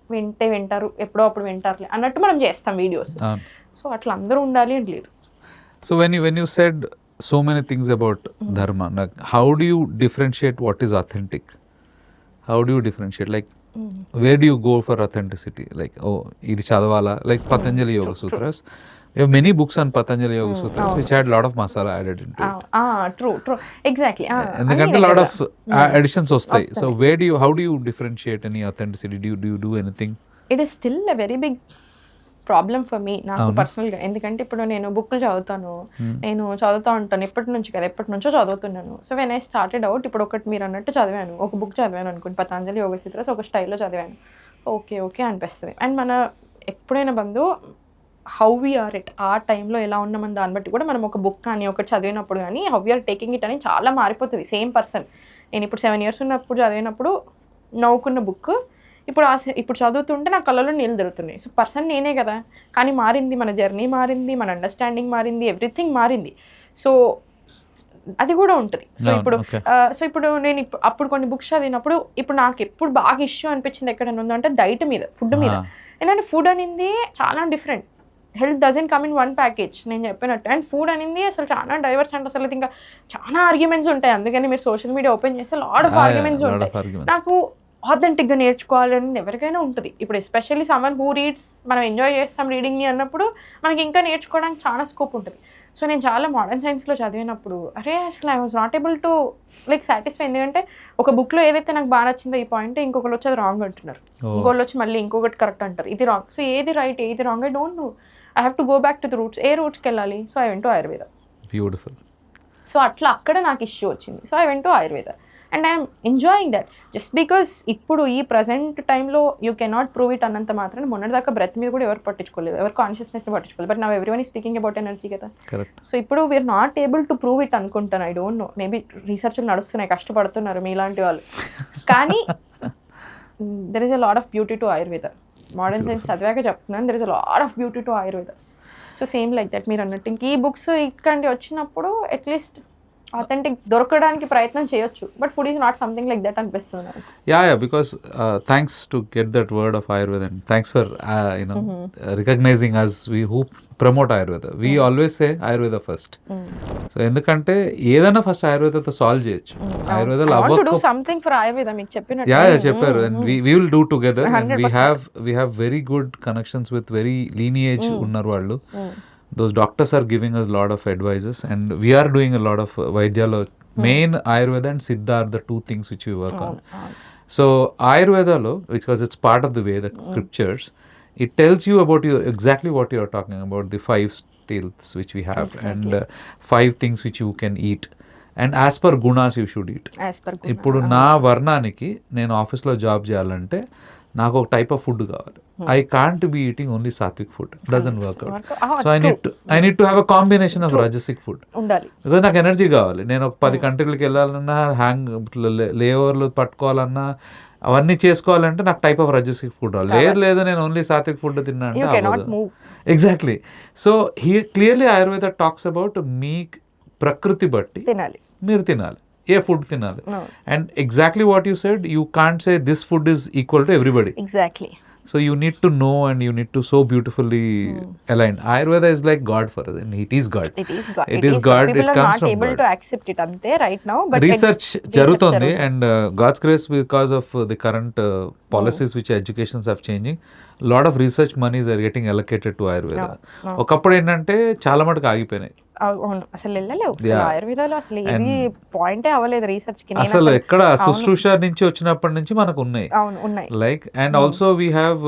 వింటారు, ఎప్పుడో అప్పుడు వింటారులే అన్నట్టు మనం చేస్తాం వీడియోస్. సో అట్లా అందరూ ఉండాలి అని లేదు. So when you said so many things about dharma, like how do you differentiate what is authentic? How do you differentiate? Like where do you go for authenticity? Like, oh, idi chadavala, like Patanjali Yoga Sutras. We have many books on Patanjali Yoga Sutras which had a lot of masala added into it. True, exactly. And a lot of additions ostai. So how do you differentiate any authenticity? Do you do anything? It is still a very big problem for me, నాకు పర్సనల్గా. ఎందుకంటే ఇప్పుడు నేను బుక్లు చదువుతాను, నేను చదువుతూ ఉంటాను ఎప్పటి నుంచో చదువుతున్నాను. So when I started out, ఇప్పుడు ఒకటి మీరు అన్నట్టు చదివాను, ఒక బుక్ చదివాను అనుకోండి, పతంజలి యోగ సూత్రాస్ ఒక స్టైల్లో చదివాను, ఓకే అనిపిస్తుంది. అండ్ మన ఎప్పుడైనా బంధు హౌ వీఆర్ ఇట్, ఆ టైంలో ఎలా ఉన్నామని దాన్ని బట్టి కూడా మనం ఒక బుక్ కానీ ఒకటి చదివినప్పుడు కానీ హౌ వీఆర్ టేకింగ్ ఇట్ అని చాలా మారిపోతుంది. సేమ్ పర్సన్, నేను ఇప్పుడు 7 years ఉన్నప్పుడు చదివినప్పుడు నవ్వుకున్న బుక్ ఇప్పుడు చదువుతుంటే నా కళ్ళలో నీళ్ళు తిరుగుతున్నాయి. సో పర్సన్ నేనే కదా, కానీ మారింది, మన జర్నీ మారింది, మన అండర్స్టాండింగ్ మారింది, ఎవ్రీథింగ్ మారింది. సో అది కూడా ఉంటుంది. సో ఇప్పుడు నేను అప్పుడు కొన్ని బుక్స్ చదివినప్పుడు ఇప్పుడు నాకు ఎప్పుడు బాగా ఇష్యూ అనిపించింది ఎక్కడైనా ఉందంటే డైట్ మీద, ఫుడ్ మీద. ఎందుకంటే ఫుడ్ అనేది చాలా different. Health doesn't come in one package నేను చెప్పినట్టు. అండ్ ఫుడ్ అనేది అసలు చాలా డైవర్స్ అంటే అసలు ఇంకా చాలా ఆర్గ్యుమెంట్స్ ఉంటాయి. అందుకని మీరు సోషల్ మీడియా ఓపెన్ చేస్తే లాట్ ఆఫ్ ఆర్గ్యుమెంట్స్ ఉంటాయి. నాకు ఆథెంటిక్గా నేర్చుకోవాలని ఎవరికైనా ఉంటుంది. ఇప్పుడు ఎస్పెషల్లీ సమ్మన్ హూ రీడ్స్, మనం ఎంజాయ్ చేస్తాం రీడింగ్ని అన్నప్పుడు మనకి ఇంకా నేర్చుకోవడానికి చాలా స్కోప్ ఉంటుంది. సో నేను చాలా మోడర్న్ సైన్స్లో చదివినప్పుడు అసలు I was not able to like satisfy. ఎందుకంటే ఒక బుక్లో ఏదైతే నాకు బాగా నచ్చిందో ఈ పాయింట్, ఇంకొకరు వచ్చి అది రాంగ్ అంటున్నారు, ఇంకోళ్ళు వచ్చి మళ్ళీ ఇంకొకటి కరెక్ట్ అంటారు, ఇది రాంగ్. సో ఏది రైట్ ఏది wrong I don't know. I have to go back to the roots. ఏ రూట్స్కి వెళ్ళాలి? So I went to Ayurveda. Beautiful. So అట్లా అక్కడ నాకు ఇష్యూ వచ్చింది. So I went to Ayurveda and I'm enjoying that. Just because ఇప్పుడు ఈ ప్రజెంట్ టైంలో యూ కెనాట్ ప్రూవ్ ఇట్ అన్నంత మాత్రం మొన్నటిదాకా బ్రెత్ మీద కూడా ఎవరు పట్టించుకోలేదు, ఎవరు కాన్షియస్నెస్ని పట్టించుకోలేదు. బట్ నా everyone is speaking about energy కదా. సో ఇప్పుడు we're not able to prove it అనుకుంటాను. ఐ డోంట్ నో, మేబీ రీసెర్చ్లు నడుస్తున్నాయి, కష్టపడుతున్నారు మీలాంటి వాళ్ళు. కానీ there is a lot of beauty to Ayurveda. Modern science చదివాక చెప్తున్నాను, there is a lot of beauty to Ayurveda. So same like that మీరు అన్నట్టు ఇంక ఈ బుక్స్ ఇక్కడి వచ్చినప్పుడు అట్లీస్ట్ authentic దొరకడానికి ప్రయత్నం చేయొచ్చు. But food is not something like that అనిపిస్తుంది నాకు. Yeah, because thanks to get that word of Ayurveda and thanks for recognizing us who promote Ayurveda. We always say Ayurveda first. So ఎందుకంటే ఏదైనా first ఆయుర్వేదతో solve చేయొచ్చు. ఆయుర్వేదలో అవ్వక something for Ayurveda మీకు చెప్పినట్టు. Yeah, చెప్పారు. And we will do together. And we have very good connections with very lineage ఉన్నారు వాళ్ళు. Those doctors are giving us a lot of advices and we are doing a lot of Vaidyalo. Main Ayurveda and Siddha are the two things which we work on. So Ayurveda lo, because it's part of the Vedic scriptures, it tells you about exactly what you are talking about, the 5 stilts which we have and 5 things which you can eat. And as per gunas you should eat. ఇప్పుడు నా వర్ణానికి నేను ఆఫీస్లో job చేయాలంటే నాకు ఒక type of food కావాలి. I can't be eating only sattvic food, doesn't work out. So I need to have a combination of rajasic food. Because నాకు energy కావాలి. నేను ఒక 10 కంట్రీలకు వెళ్ళాలన్నా, లేఓవర్లు పట్టుకోవాలన్నా, అవన్నీ చేసుకోవాలంటే నాకు టైప్ ఆఫ్ రజసిక్ ఫుడ్ కావాలి. లేదు నేను ఓన్లీ సాత్విక్ ఫుడ్ తిన్నా అంటే exactly. So clearly Ayurveda talks about me ప్రకృతి బట్టి మీరు తినాలి, ఏ ఫుడ్ తినాలి. And exactly what you said, you can't say this food is equal to everybody. Exactly. So you need to know and you need to so beautifully align. Ayurveda is like God for us and it is God. It is God. People it comes from God. People are not able to accept it ante right now. But research jarutundi and God's grace, because of the current policies which educations are changing, a lot of research monies are getting allocated to Ayurveda. ఒకప్పుడు ఏంటంటే చాలా మటుకు ఆగిపోయినాయి. అవును, అసలు వెళ్ళలేవు ఆయుర్వేదాలో. అసలు ఏది పాయింటే అవ్వలేదు రీసెర్చ్ కి. అసలు ఎక్కడ శుశ్రూష నుంచి వచ్చినప్పటి నుంచి మనకు ఉన్నాయి. Like and also we have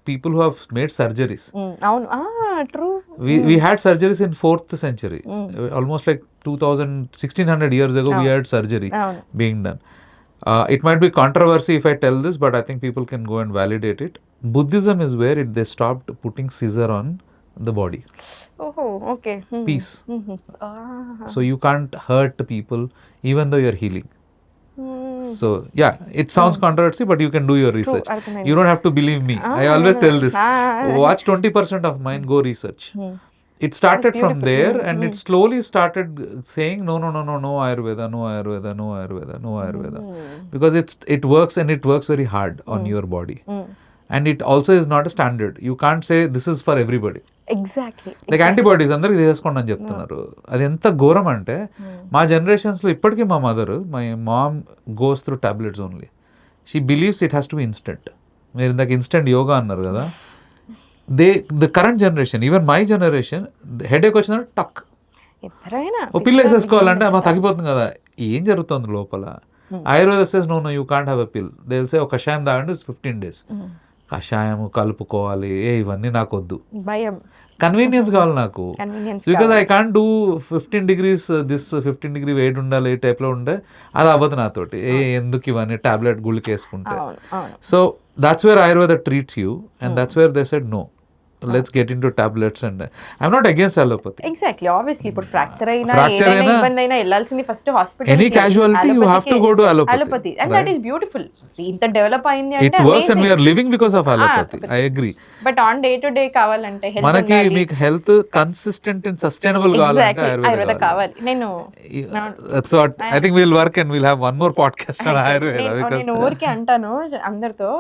people who have made surgeries. అవును, true. We had surgeries in 4th century. Almost like 1600 years ago we had surgery being done. It might be controversy if I tell this, but I think people can go and validate it. Buddhism is where they stopped putting scissor on the body. ఓహో okay. Peace. So you can't hurt people even though you're healing. So yeah, it sounds controversy, but you can do your research. You don't have to believe me. I always tell this. Watch 20% of mine, go research. It started from there, and it slowly started saying no Ayurveda, no Ayurveda, no Ayurveda, no Ayurveda, because it works, and it works very hard on your body, and it also is not a standard. You can't say this is for everybody. Exactly. Like antibodies అందరికి చేసుకోండి అని చెప్తున్నారు. అది ఎంత ఘోరం అంటే మా జనరేషన్స్లో ఇప్పటికీ మా my mom goes through tablets only. She believes it has to be instant. మీరు ఇందాక ఇన్స్టెంట్ యోగా అన్నారు కదా, the current generation, even my generation, headache వచ్చిన టక్ ఓ పిల్ వేసేసుకోవాలంటే అమ్మ తగ్గిపోతుంది కదా. ఏం జరుగుతుంది లోపల? Ayurveda says no you can't have a pill. They will say ఒక కషాయం తాగండి 15 days. కషాయం కలుపుకోవాలి, ఇవన్నీ నాకు వద్దు. భయం, కన్వీనియన్స్ కావాలి నాకు. Because I can't do 15 degrees this 15 degree వేడి ఉండాలి ఈ టైప్లో ఉండే, అది అవ్వదు నాతోటి. ఎందుకు ఇవన్నీ టాబ్లెట్ గుళికి వేసుకుంటే. So that's where Ayurveda treats you, and that's where they said no, let's get into tablets. And I'm not against allopathy. Exactly, obviously ఇప్పుడు ఫ్రాక్చర్ అయినా ఏదైనా ఇబ్బంది అయినా వెళ్ళాల్సింది first hospital. Any casualty you have to go to allopathy, and that is beautiful. ఇంత develop అయింది అంటే it works, and we are living because of allopathy. I agree, but on day to day కావాలంటే health మనకి మీకు health consistent and sustainable కావాలంటే ఆయుర్వేద కావాలి. నేను that's what I think we'll work, and we'll have one more podcast on ayurveda, because నేను ఊరికే అంటాను అందరితో,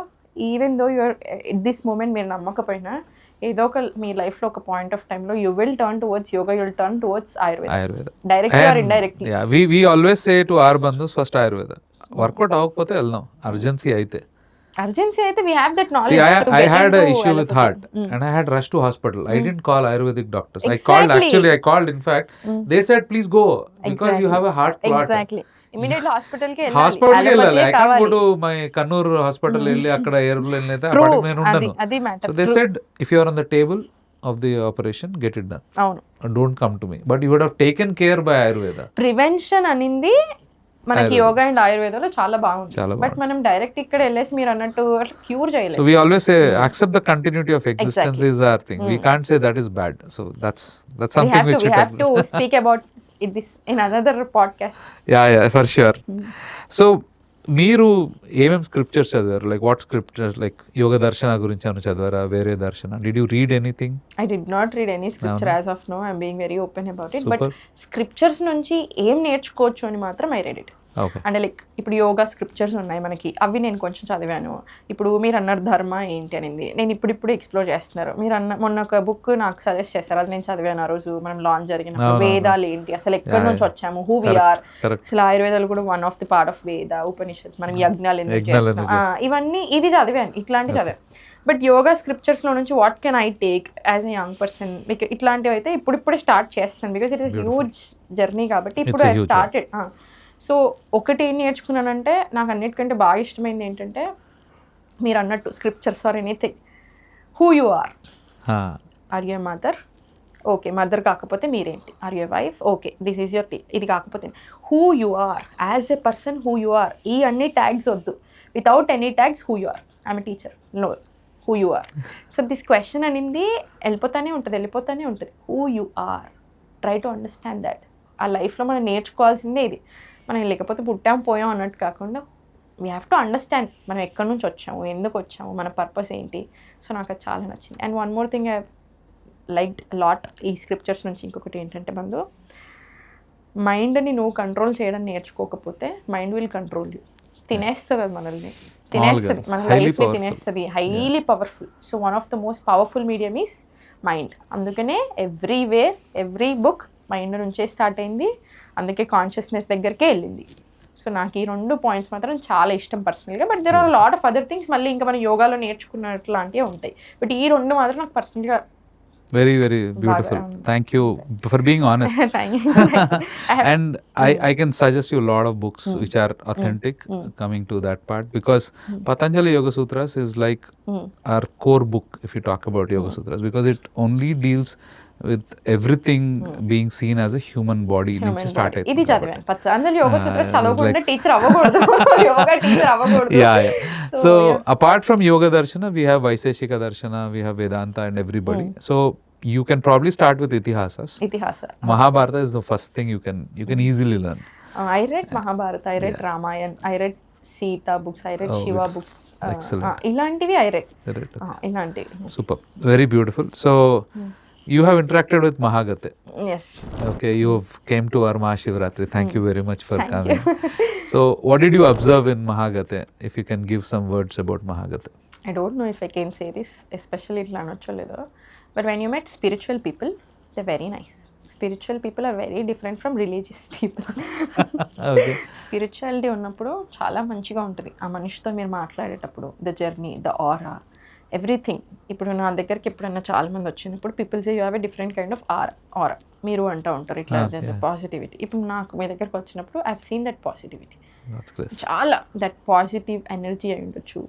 even though your at this moment మీరు నమ్మకపోయినా ఏదో ఒక మీ లైఫ్ లో ఒక పాయింట్ ఆఫ్ టైమ్ లో you will turn towards yoga, you will turn towards Ayurveda directly or indirectly. we always say to our bandhus, first ayurveda. Work out అవ్వకపోతే వెళ్దాం, అర్జెన్సీ అయితే we have that knowledge. See, I had an issue with heart, and I had rushed to hospital. I didn't call Ayurvedic doctors. Exactly. I called in fact. They said please go because you have a heart clot. Exactly. Immediately hospital కి వెళ్ళాలి. I can't go to my Kannur hospital వెళ్ళి అక్కడ airplane అయితే అప్పుడు నేను ఉండను. So they said if you are on the table of the operation, get it done. అవును, don't come to me. But you would have taken care by Ayurveda. Prevention అనింది మనకి yoga and ఆయుర్వేదంలో చాలా బాగుంది. బట్ మనం డైరెక్ట్ ఇక్కడ వెళ్ళేసి మీరు అన్నట్టు క్యూర్ చేయలేదు. So we always say accept the continuity of existence is our thing. We can't say that is bad. So that's something which we have to speak about this in another podcast. Yeah, for sure. So మీరు ఏమేం scriptures చదివారు? Like what scriptures? Like యోగ దర్శన గురించి ఏమైనా చదివారా? వేరే దర్శన? Did you read anything? I did not read any scripture as of now. I'm being very open about it. But scriptures నుంచి ఏం నేర్చుకోవచ్చు అని మాత్రం I read it. అంటే లైక్ ఇప్పుడు యోగా స్క్రిప్చర్స్ ఉన్నాయి మనకి, అవి నేను కొంచెం చదివాను. ఇప్పుడు మీరు అన్నారు ధర్మ ఏంటి అనింది, నేను ఇప్పుడు ఎక్స్ప్లోర్ చేస్తున్నారు. మీరు మొన్న ఒక బుక్ నాకు సజెస్ట్ చేస్తారు, అది నేను చదివాను ఆ రోజు మనం లాంచ్ జరిగిన వేదాలు ఏంటి, అసలు ఎక్కడి నుంచి వచ్చాము, హూ వి ఆర్. అసలు ఆయుర్వేదాలు కూడా one of the part of వేద, ఉపనిషత్, మనం యజ్ఞాలు ఎందుకు చేస్తాం, ఇవి చదివాను, ఇట్లాంటివి చదివాను. బట్ యోగా స్క్రిప్చర్స్లో నుంచి what can I take as a young person, మీకు ఇట్లాంటివి అయితే ఇప్పుడే స్టార్ట్ చేస్తాను. Because it is huge journey కాబట్టి ఇప్పుడు ఐ స్టార్టెడ్. సో ఒకటి ఏం నేర్చుకున్నానంటే, నాకు అన్నిటికంటే బాగా ఇష్టమైంది ఏంటంటే మీరు అన్నట్టు scriptures or anything, who you are. Are you mother? Okay, mother కాకపోతే మీరేంటి? Are you wife? Okay, this is your tea. ఇది కాకపోతే who you are as a person, who you are. ఈ అన్ని ట్యాగ్స్ వద్దు, without any tags who you are. I'm a teacher, no, who you are. So this question అనేది వెళ్ళిపోతూనే ఉంటుంది. Who you are, try to understand that. ఆ లైఫ్లో మనం నేర్చుకోవాల్సిందే ఇది. మనం లేకపోతే పుట్టాం పోయాం అన్నట్టు కాకుండా వీ హ్యావ్ టు అండర్స్టాండ్ మనం ఎక్కడి నుంచి వచ్చాము, ఎందుకు వచ్చాము, మన పర్పస్ ఏంటి. సో నాకు అది చాలా నచ్చింది. And one more thing I liked lot ఈ స్క్రిప్చర్స్ నుంచి ఇంకొకటి ఏంటంటే, బంధు, మైండ్ని నువ్వు కంట్రోల్ చేయడం నేర్చుకోకపోతే మైండ్ విల్ కంట్రోల్ యూ. తినేస్తుంది అది మనల్ని, మన లైఫ్ని తినేస్తుంది. Highly powerful. So one of the most powerful medium is mind. అందుకనే ఎవ్రీ బుక్ మైండ్ నుంచే స్టార్ట్ అయింది, అందుకే కాన్షియస్నెస్ దగ్గరికే వెళ్ళింది. సో నాకు ఈ 2 పాయింట్స్ మాత్రం చాలా ఇష్టం పర్సనల్గా. But there are lot of other things మళ్ళీ ఇంకా మన యోగాలో నేర్చుకున్నట్లాంటివి ఉంటాయి. బట్ ఈ 2 మాత్రం నాకు పర్సనల్గా very beautiful. Thank you for being honest. Thank you. And I can suggest you a lot of books which are authentic, coming to that part, because Patanjali Yoga Sutras is like our core book if you talk about Yoga Sutras, because it only deals with everything being seen as a human body. నుంచి start అవుతుంది. ఇది చదివాను Patanjali yoga sutras చదవకుండా teacher అవ్వకూడదు, yoga teacher అవ్వకూడదు. So apart from Yoga Darshana, we have Vaiseshika Darshana, we have Vedanta and everybody. So you can probably start with itihasas. ఇతిహాస. Mahabharata is the first thing you can easily learn. I read Mahabharata, I read Ramayana, I read Sita books, I read Shiva books. Excellent. ఇలాంటివి I read. Right, okay. ఇలాంటివి. Super. Very beautiful. So you have interacted with Mahagathe. Yes. Okay, you have came to our Mahashivratri. Thank you very much for coming. So what did you observe in Mahagathe? If you can give some words about Mahagathe. I don't know if I can say this, especially ఇట్లా అనొచ్చో లేదో, but when you met spiritual people, they're very nice. Spiritual people are very different from religious people. Okay. Spirituality ఉన్నప్పుడు చాలా మంచిగా ఉంటుంది ఆ మనిషితో మీరు మాట్లాడేటప్పుడు, the journey, the aura, everything. ఇప్పుడు నా దగ్గరికి ఎప్పుడన్నా చాలా మంది వచ్చినప్పుడు people say you have a different kind of ఆరా, మీరు అంటూ ఉంటారు ఇట్లా పాజిటివిటీ. ఇప్పుడు నాకు మీ దగ్గరకు వచ్చినప్పుడు I have seen that positivity. చాలా దట్ పాజిటివ్ ఎనర్జీ అయి ఉండొచ్చు,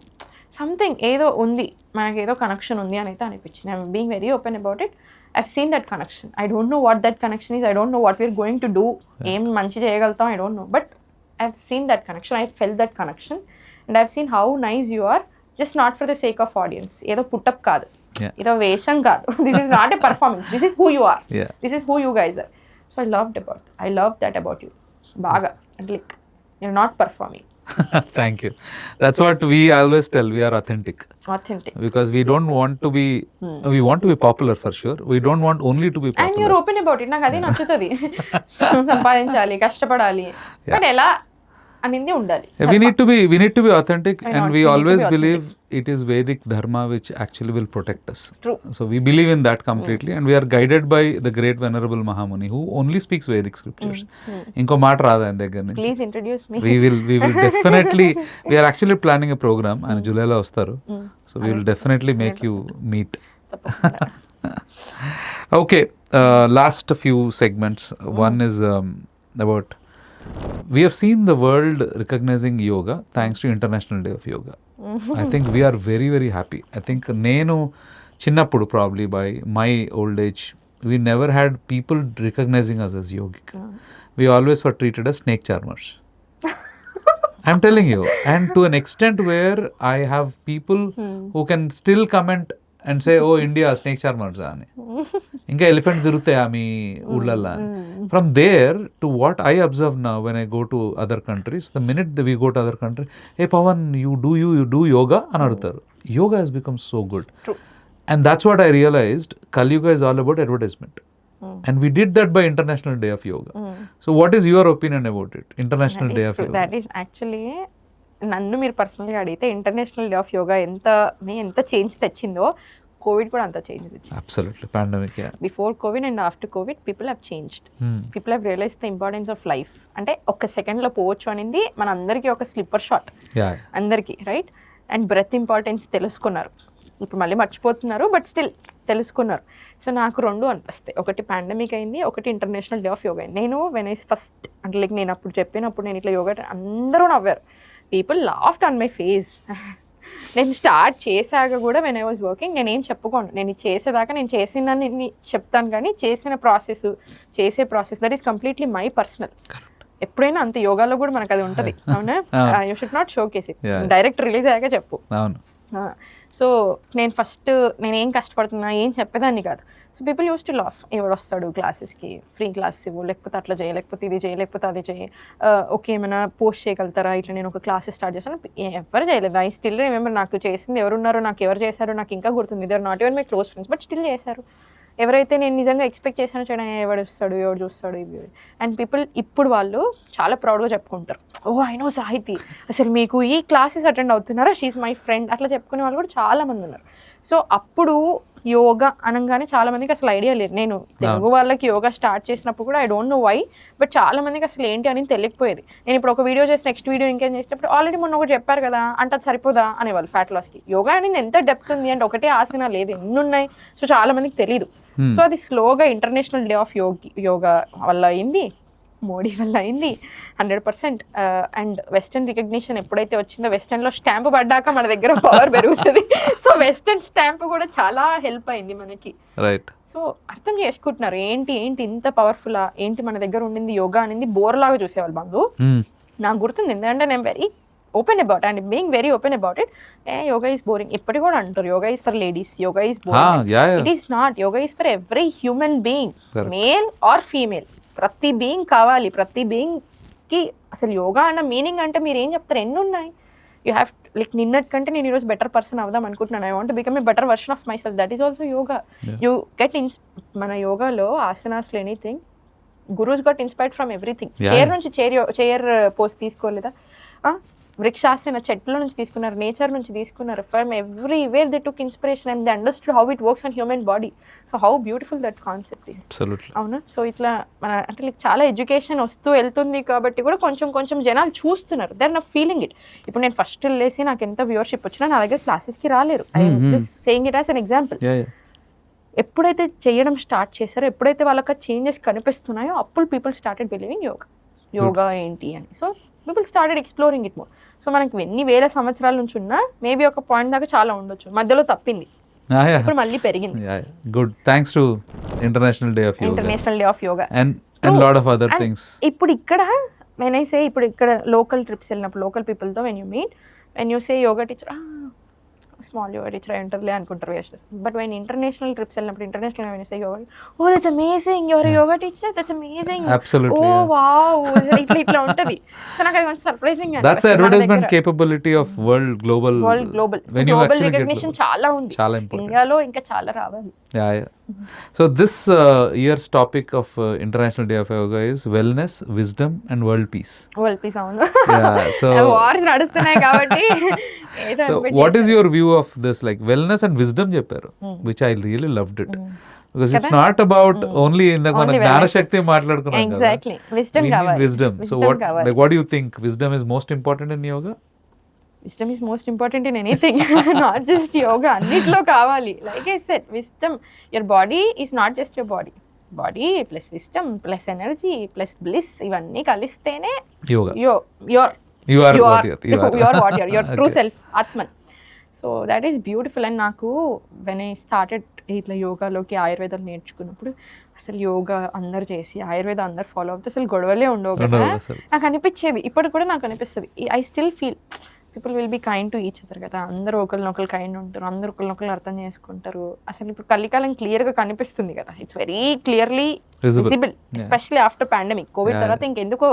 సంథింగ్ ఏదో ఉంది, మనకి ఏదో కనెక్షన్ ఉంది అని అయితే అనిపించింది. I'm being very open about it. I've seen that connection. I don't know what that connection is. I don't know what we're going to do. ఏం మంచి చేయగలుగుతాం, I don't know. But I've seen that connection. I felt that connection. And I've seen how nice you are. Just not for the sake of audience. ఏదో పుట్టప్ కాదు, ఏదో వేషం కాదు. This is not a performance. This is who you are. This is who you guys are. So I love that about you. బాగా. Like, you're not performing. Thank you. That's what we always tell. We are authentic. Because we don't want to be, we want to be popular for sure. We don't want only to be popular. And you're open about it. నాకు అది నచ్చుతుంది. సంపాదించాలి, కష్టపడాలి, but ఎలా అనేది ఉండాలి. We need to be authentic, and we always believe it is Vedic Dharma which actually will protect us. True. So we believe in that completely, and we are guided by the great venerable Mahamuni who only speaks Vedic scriptures. Inko మాట రాదు ఆయన దగ్గర నుంచి. Please introduce me. We will definitely, we are actually planning a program, and July lo వస్తారు. So we will definitely make you meet. Okay, last few segments. One is about, we have seen the world recognizing yoga thanks to International Day of Yoga. I think we are very, very happy. I think నేను చిన్నప్పుడు, probably by my old age, we never had people recognizing us as yogic. We always were treated as snake charmers. I'm telling you. And to an extent where I have people who can still comment and say, oh, India snake charmers అని, ఇంకా elephant తిరుగుతాయా మీ ఊళ్ళల్లో అని. From there to what I observe now when I go to other countries, the minute that we go to other country, hey Pawan, you do yoga అని అడుగుతారు. Yoga has become so good. True. And that's what I realized. Kali Yuga is all about advertisement. And we did that by International Day of Yoga. So what is your opinion about it? International Day of Yoga. That is actually, నన్ను మీరు పర్సనల్గా అడిగితే international day of yoga ఎంత change తెచ్చిందో, Covid కూడా అంత change తెచ్చింది. Absolutely. Pandemic, yeah. Before COVID and after COVID, people have changed. People have realized the importance of life. అంటే ఒక సెకండ్లో పోవచ్చు అనేది మన అందరికీ ఒక స్లిప్పర్ షాట్, అందరికీ, రైట్? అండ్ బ్రెత్ ఇంపార్టెన్స్ తెలుసుకున్నారు. ఇప్పుడు మళ్ళీ మర్చిపోతున్నారు, బట్ స్టిల్ తెలుసుకున్నారు. సో నాకు రెండు అనిపిస్తాయి, ఒకటి పాండమిక్ అయింది, ఒకటి ఇంటర్నేషనల్ డే ఆఫ్ యోగా అయింది. నేను వెన్ ఐ ఫస్ట్, అంటే లైక్ నేను అప్పుడు చెప్పినప్పుడు నేను ఇట్లా యోగా, అందరూ నవ్వారు. People laughed on my face. నేను స్టార్ట్ చేశాక కూడా వెన్ ఐ వాజ్ వర్కింగ్ నేనేం చెప్పుకోను, నేను చేసేదాకా నేను చేసిన చెప్తాను, కానీ చేసే process that is completely my personal. ఎప్పుడైనా అంత యోగాలో కూడా మనకు అది ఉంటుంది, అవునా? You should not show case it, direct release అయ్యాక చెప్పు. సో నేనేం కష్టపడుతున్నా ఏం చెప్పేదాన్ని కాదు. So people use to laugh. ఎవడు వస్తాడు క్లాసెస్కి, ఫ్రీ క్లాసెస్ ఇవ్వు, లేకపోతే అట్లా చేయి, లేకపోతే ఇది చేయి, లేకపోతే అది చేయి, ఓకే ఏమైనా పోస్ట్ చేయగలుగుతారా, ఇట్లా నేను ఒక క్లాసెస్ స్టార్ట్ చేస్తాను. ఎవరు చేయలేదు. ఐ స్టిల్ రిమెంబర్, నాకు చేసింది ఎవరున్నారో, నాకు ఎవరు చేశారో నాకు ఇంకా గుర్తుంది. They are not even my close friends, but still చేశారు. ఎవరైతే నేను నిజంగా ఎక్స్పెక్ట్ చేశానో చేయడం, ఎవడు వస్తాడు, ఎవడు చూస్తాడు, ఇవి. అండ్ పీపుల్ ఇప్పుడు వాళ్ళు చాలా ప్రౌడ్గా చెప్పుకుంటారు, ఓ ఐ నో సాహితి, అసలు మీకు ఈ క్లాసెస్ అటెండ్ అవుతున్నారా, షీఈ్ మై ఫ్రెండ్, అట్లా చెప్పుకునే వాళ్ళు కూడా చాలామంది ఉన్నారు. సో అప్పుడు యోగా అనగానే చాలామందికి అసలు ఐడియా లేదు. నేను తెలుగు వాళ్ళకి యోగా స్టార్ట్ చేసినప్పుడు కూడా I don't know why, but చాలామందికి అసలు ఏంటి అని తెలియకపోయేది. నేను ఇప్పుడు ఒక వీడియో చేసి నెక్స్ట్ వీడియో ఇంకేం చేసినప్పుడు ఆల్రెడీ మొన్న ఒకటి చెప్పారు కదా అంటే అది సరిపోదా అనేవాళ్ళు. ఫ్యాట్ లాస్కి యోగా అనేది ఎంత డెప్త్ ఉంది అంటే ఒకటే ఆసన లేదు, ఎన్ని ఉన్నాయి. సో చాలామందికి తెలియదు. సో అది స్లోగా ఇంటర్నేషనల్ డే ఆఫ్ యోగా వల్ల అయింది, మోడీ వల్ల అయింది 100%. అండ్ వెస్టర్న్ రికగ్నిషన్ ఎప్పుడైతే వచ్చిందో, వెస్టర్న్లో స్టాంప్ పడ్డాక మన దగ్గర పవర్ పెరుగుతుంది. సో వెస్టర్న్ స్టాంప్ కూడా చాలా హెల్ప్ అయింది మనకి, రైట్? సో అర్థం చేసుకుంటున్నారు ఏంటి ఇంత పవర్ఫుల్లా, ఏంటి మన దగ్గర ఉండింది యోగా అనేది బోర్ లాగా చూసేవాళ్ళు బంధు. నాకు గుర్తుంది, ఎందుకంటే నేను very open about and being very open about it. Yoga is boring ఇప్పటికి కూడా అంటారు, yoga is for ladies, yoga is boring. It is not. Yoga is for every human being, male or female. ప్రతి బీయింగ్ కావాలి. ప్రతి బీయింగ్కి అసలు యోగా అన్న మీనింగ్ అంటే మీరు ఏం చెప్తారు, ఎన్ని ఉన్నాయి. యూ హ్యావ్ లైక్ నిన్నటి కంటే నేను ఈరోజు బెటర్ పర్సన్ అవుదాం అనుకుంటున్నాను, I want become a better version of myself, that is also yoga. You get మన యోగాలో ఆసనాస్లో anything, gurus got inspired from everything. Chair నుంచి చైర్ పోస్ట్ తీసుకోలేదా, వృక్షాసన చెట్ల నుంచి తీసుకున్నారు, నేచర్ నుంచి తీసుకున్నారు, from everywhere they took inspiration and they understood how it works on human body. So how beautiful that concept is. అవునా. సో ఇట్లా మన అంటే లైక్ చాలా ఎడ్యుకేషన్ వస్తూ వెళ్తుంది కాబట్టి కూడా కొంచెం కొంచెం జనాలు చూస్తున్నారు, they are not feeling it. ఇప్పుడు నేను ఫస్ట్ వెళ్ళేసి నాకు ఎంత వ్యూవర్షిప్ వచ్చినా నా దగ్గర క్లాసెస్కి రాలేరు. I'm just saying it as an example. ఎప్పుడైతే చేయడం స్టార్ట్ చేశారో, ఎప్పుడైతే వాళ్ళకి చేంజెస్ కనిపిస్తున్నాయో అప్పుడు పీపుల్ స్టార్టెడ్ బిలీవింగ్ యోగా ఏంటి అని. So people started exploring it more. So మనకి ఎన్ని వేల సంవత్సరాల నుంచి ఉన్నా మేబీ ఒక పాయింట్ దాకా చాలా ఉండొచ్చు, మధ్యలో తప్పింది, ఇప్పుడు మళ్ళీ పెరిగింది. Good, thanks to international day of yoga and lot of other things. ఇప్పుడు ఇక్కడ వెన్ ఐ సే, ఇప్పుడు ఇక్కడ లోకల్ ట్రిప్స్ వెళ్ళినప్పుడు లోకల్ పీపుల్తో when you meet, when you say yoga teacher, small yoga teacher అయి ఉంటుందిలే అనుకుంటారు waste. But when international trips వెళ్ళినప్పుడు international when you say yoga, oh that's amazing, your yoga teacher, that's amazing, oh wow, ఇట్లా ఉంటుంది. So నాకు అది కొంచెం surprising. That's advertisement capability of world global recognition చాలా ఉంది ఇండియాలో, ఇంకా చాలా రావాలి. So this year's topic of International Day of Yoga is wellness, wisdom and world peace. World peace, avunu. So wars nadustunayi kabatti so what is your view of this, like wellness and wisdom chepparu, which I really loved it. Because it's not about only in the gnana shakti maatladukunnam kada. Exactly. Wisdom kavali. Wisdom. So what do you think wisdom is most important in yoga? Wisdom is most important in anything, not just yoga. Annitlo kavali. Like I said, wisdom, your body is not just your body. Body plus wisdom plus energy plus bliss, ivanni kalistene yoga. You are what you are true self, Atman. So that is beautiful. And naku when I started ఇట్లా యోగాలోకి ఆయుర్వేదం నేర్చుకున్నప్పుడు అసలు యోగా అందరు చేసి ఆయుర్వేదం అందరు follow అవుతే అసలు గొడవలే ఉండవు కదా నాకు అనిపించేది. ఇప్పుడు కూడా నాకు అనిపిస్తుంది. I still feel people will be kind to each other కదా. అందరూ ఒకరినొకరు కైండ్ ఉంటారు, అందరూ ఒకరినొకరు అర్థం చేసుకుంటారు. అసలు ఇప్పుడు కలికాలం క్లియర్గా కనిపిస్తుంది కదా. It's very clearly visible, especially after pandemic. Covid తర్వాత ఇంకెందుకో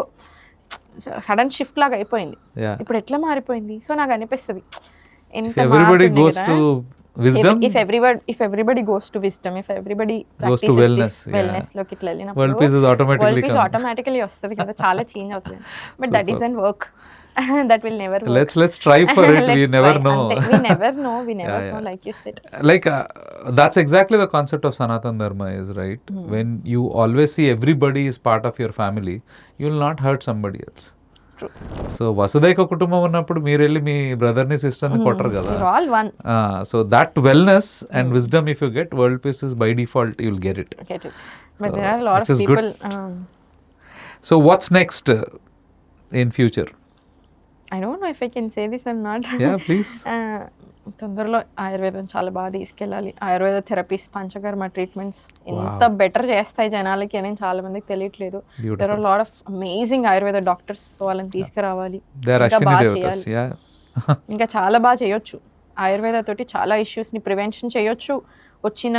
సడన్ షిఫ్ట్ లాగా అయిపోయింది. ఇప్పుడు ఎట్లా మారిపోయింది. సో నాకు అనిపిస్తుంది ఎంత wisdom, if everybody goes to wisdom, if everybody goes to wellness loki itla ellinappudu world peace is automatically vastadi kada, chaala change avutundi. But that doesn't work. That will never work. Let's try for it. We never know. We never know like you said. Like that's exactly the concept of Sanatana Dharma is, right? When you always see everybody is part of your family, you will not hurt somebody else. True. So వసుదైక కుటుంబం ఉన్నప్పుడు మీరు వెళ్ళి మీ బ్రదర్ని సిస్టర్ని కొట్టరు కదా. So that wellness and wisdom if you get, world peace is by default you will get it. But there are a lot of people. So what's next in future? I don't know if I can say this or not. Yeah, please. తొందరలో ఆయుర్వేదం చాలా బాగా తీసుకెళ్ళాలి. Ayurveda therapies, panchakarma treatments ఎంత better చేస్తాయి జనాలకి అని చాలా మందికి తెలియట్లేదు. There are lot of amazing Ayurveda doctors, వాళ్ళని తీసుకురావాలి. ఇంకా బాగా చేయాలి, ఇంకా చాలా బాగా చేయొచ్చు. ఆయుర్వేద తోటి చాలా ఇష్యూస్ని ప్రివెన్షన్ చేయొచ్చు. వచ్చిన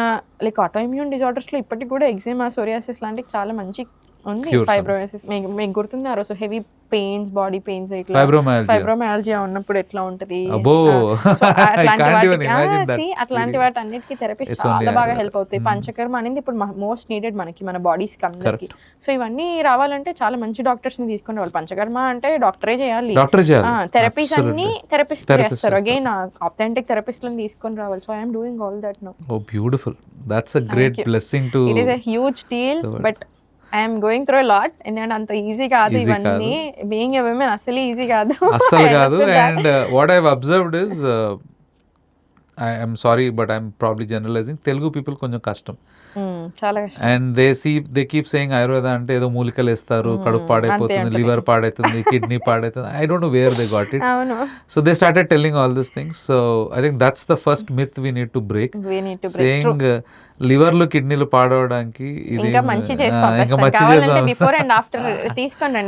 లైక్ ఆటోఇమ్యూన్ డిజార్డర్స్లో ఇప్పటికి కూడా ఎగ్జిమా, సోరియాసిస్ లాంటివి చాలా మంచి ఉంది. ఫైబ్రోసిస్ మీకు గుర్తుంది ఆ రోజు హెవీ పెయిన్స్, బాడీ పెయిన్స్, ఇట్లా ఫైబ్రోమయాలజియా ఉన్నప్పుడు ఎట్లా ఉంటుంది, అట్లాంటి వాటి అన్నిటికీ థెరపీస్ చాలా బాగా హెల్ప్ అవుతాయి. పంచకర్మ అనేది ఇప్పుడు మోస్ట్ నీడెడ్ మనకి, మన బాడీస్ కి అందరికి. సో ఇవన్నీ రావాలంటే చాలా మంచి డాక్టర్స్ ని తీసుకుని రావాలి. పంచకర్మ అంటే డాక్టరే చేయాలి, థెరపీస్ అన్ని థెరపిస్ట్ చేస్తారు. అగైన్ ఆథెంటిక్ థెరపిస్ట్లను తీసుకొని రావాలి. So I'm doing all that now. Oh beautiful, that's a great blessing too. It is a huge deal, but I'm going through lot. ఎందుకంటే అంత ఈజీ కాదు ఇవన్నీ. బీయింగ్ ఎ విమెన్ అసలు ఈజీ కాదు, అస్సలు కాదు. And what I have observed is I'm sorry but I'm probably generalizing, Telugu people కొంచెం కష్టం. చాలా కష్టం. And they keep saying Ayurveda అంటే ఏదో మూలికలు వేస్తారు, కడుపు పాడైపోతుంది, లివర్ పాడైతుంది, కిడ్నీ పాడైతుంది. I don't know where they got it. అవును. So they started telling all this things. So I think that's the first myth we need to break. Saying లివర్లు కిడ్నీలు పాడవడానికి ఇది ఇంకా మంచి చేసి ఇంకా మంచి కావాలంటే బిఫోర్ అండ్ ఆఫ్టర్ తీసుకోండి.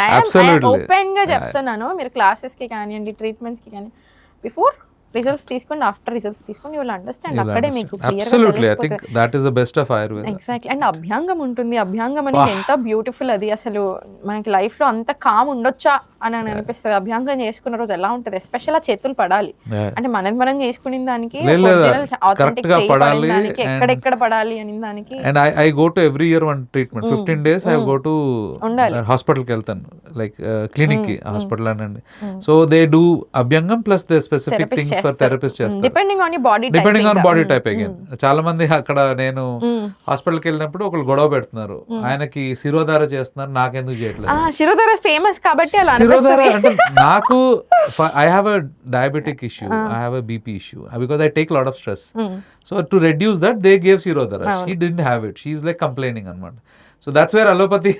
ఓపెన్ గా చెప్తున్నాను, మీరు క్లాసెస్ కి కానివ్వండి, ట్రీట్మెంట్స్ కి కానీ బిఫోర్ రిజల్ట్స్ తీసుకోండి, ఆఫ్టర్ రిజల్ట్స్ తీసుకోండి, యూ విల్ అండర్స్టాండ్. అక్కడే మీకు absolutely I think that is the best of Ayurveda. Exactly. And abhyangam ఉంటుంది, అభ్యంగం అనేది ఎంత బ్యూటిఫుల్. అది అసలు మనకి లైఫ్ లో అంత కామ్ ఉండొచ్చా అని అనిపిస్తుంది. అభ్యంగం చేసుకున్న రోజు ఎలా ఉంటుంది, ఎస్పెషల్ ఆ చేతులు పడాలి అంటే మనం చేసుకునే దానికి ఆథెంటిక్ పడాలి, ఎక్కడెక్కడ పడాలి అని దానికి. And I go to every year one treatment 15 days I go to హాస్పిటల్కి వెళ్తాను, లైక్ క్లినిక్ కి, హాస్పిటల్ అనండి. So they do abhyangam plus they specific things for therapist చేస్తారు, depending on body type. Again చాలా మంది అక్కడ నేను హాస్పిటల్కి వెళ్ళినప్పుడు ఒకళ్ళు గొడవ పెడుతున్నారు, ఆయనకి శిరోధార చేస్తున్నారు, నాకెందుకు చేయట్లేదు. శిరోధార ఫేమస్ కాబట్టి అలా శిరోధార అంటే నాకు I have a diabetic issue, I have a BP issue, because I take lot of stress. So to reduce that they gave shirodhara. She didn't have it, she is like complaining అనమాట. So that's where allopathy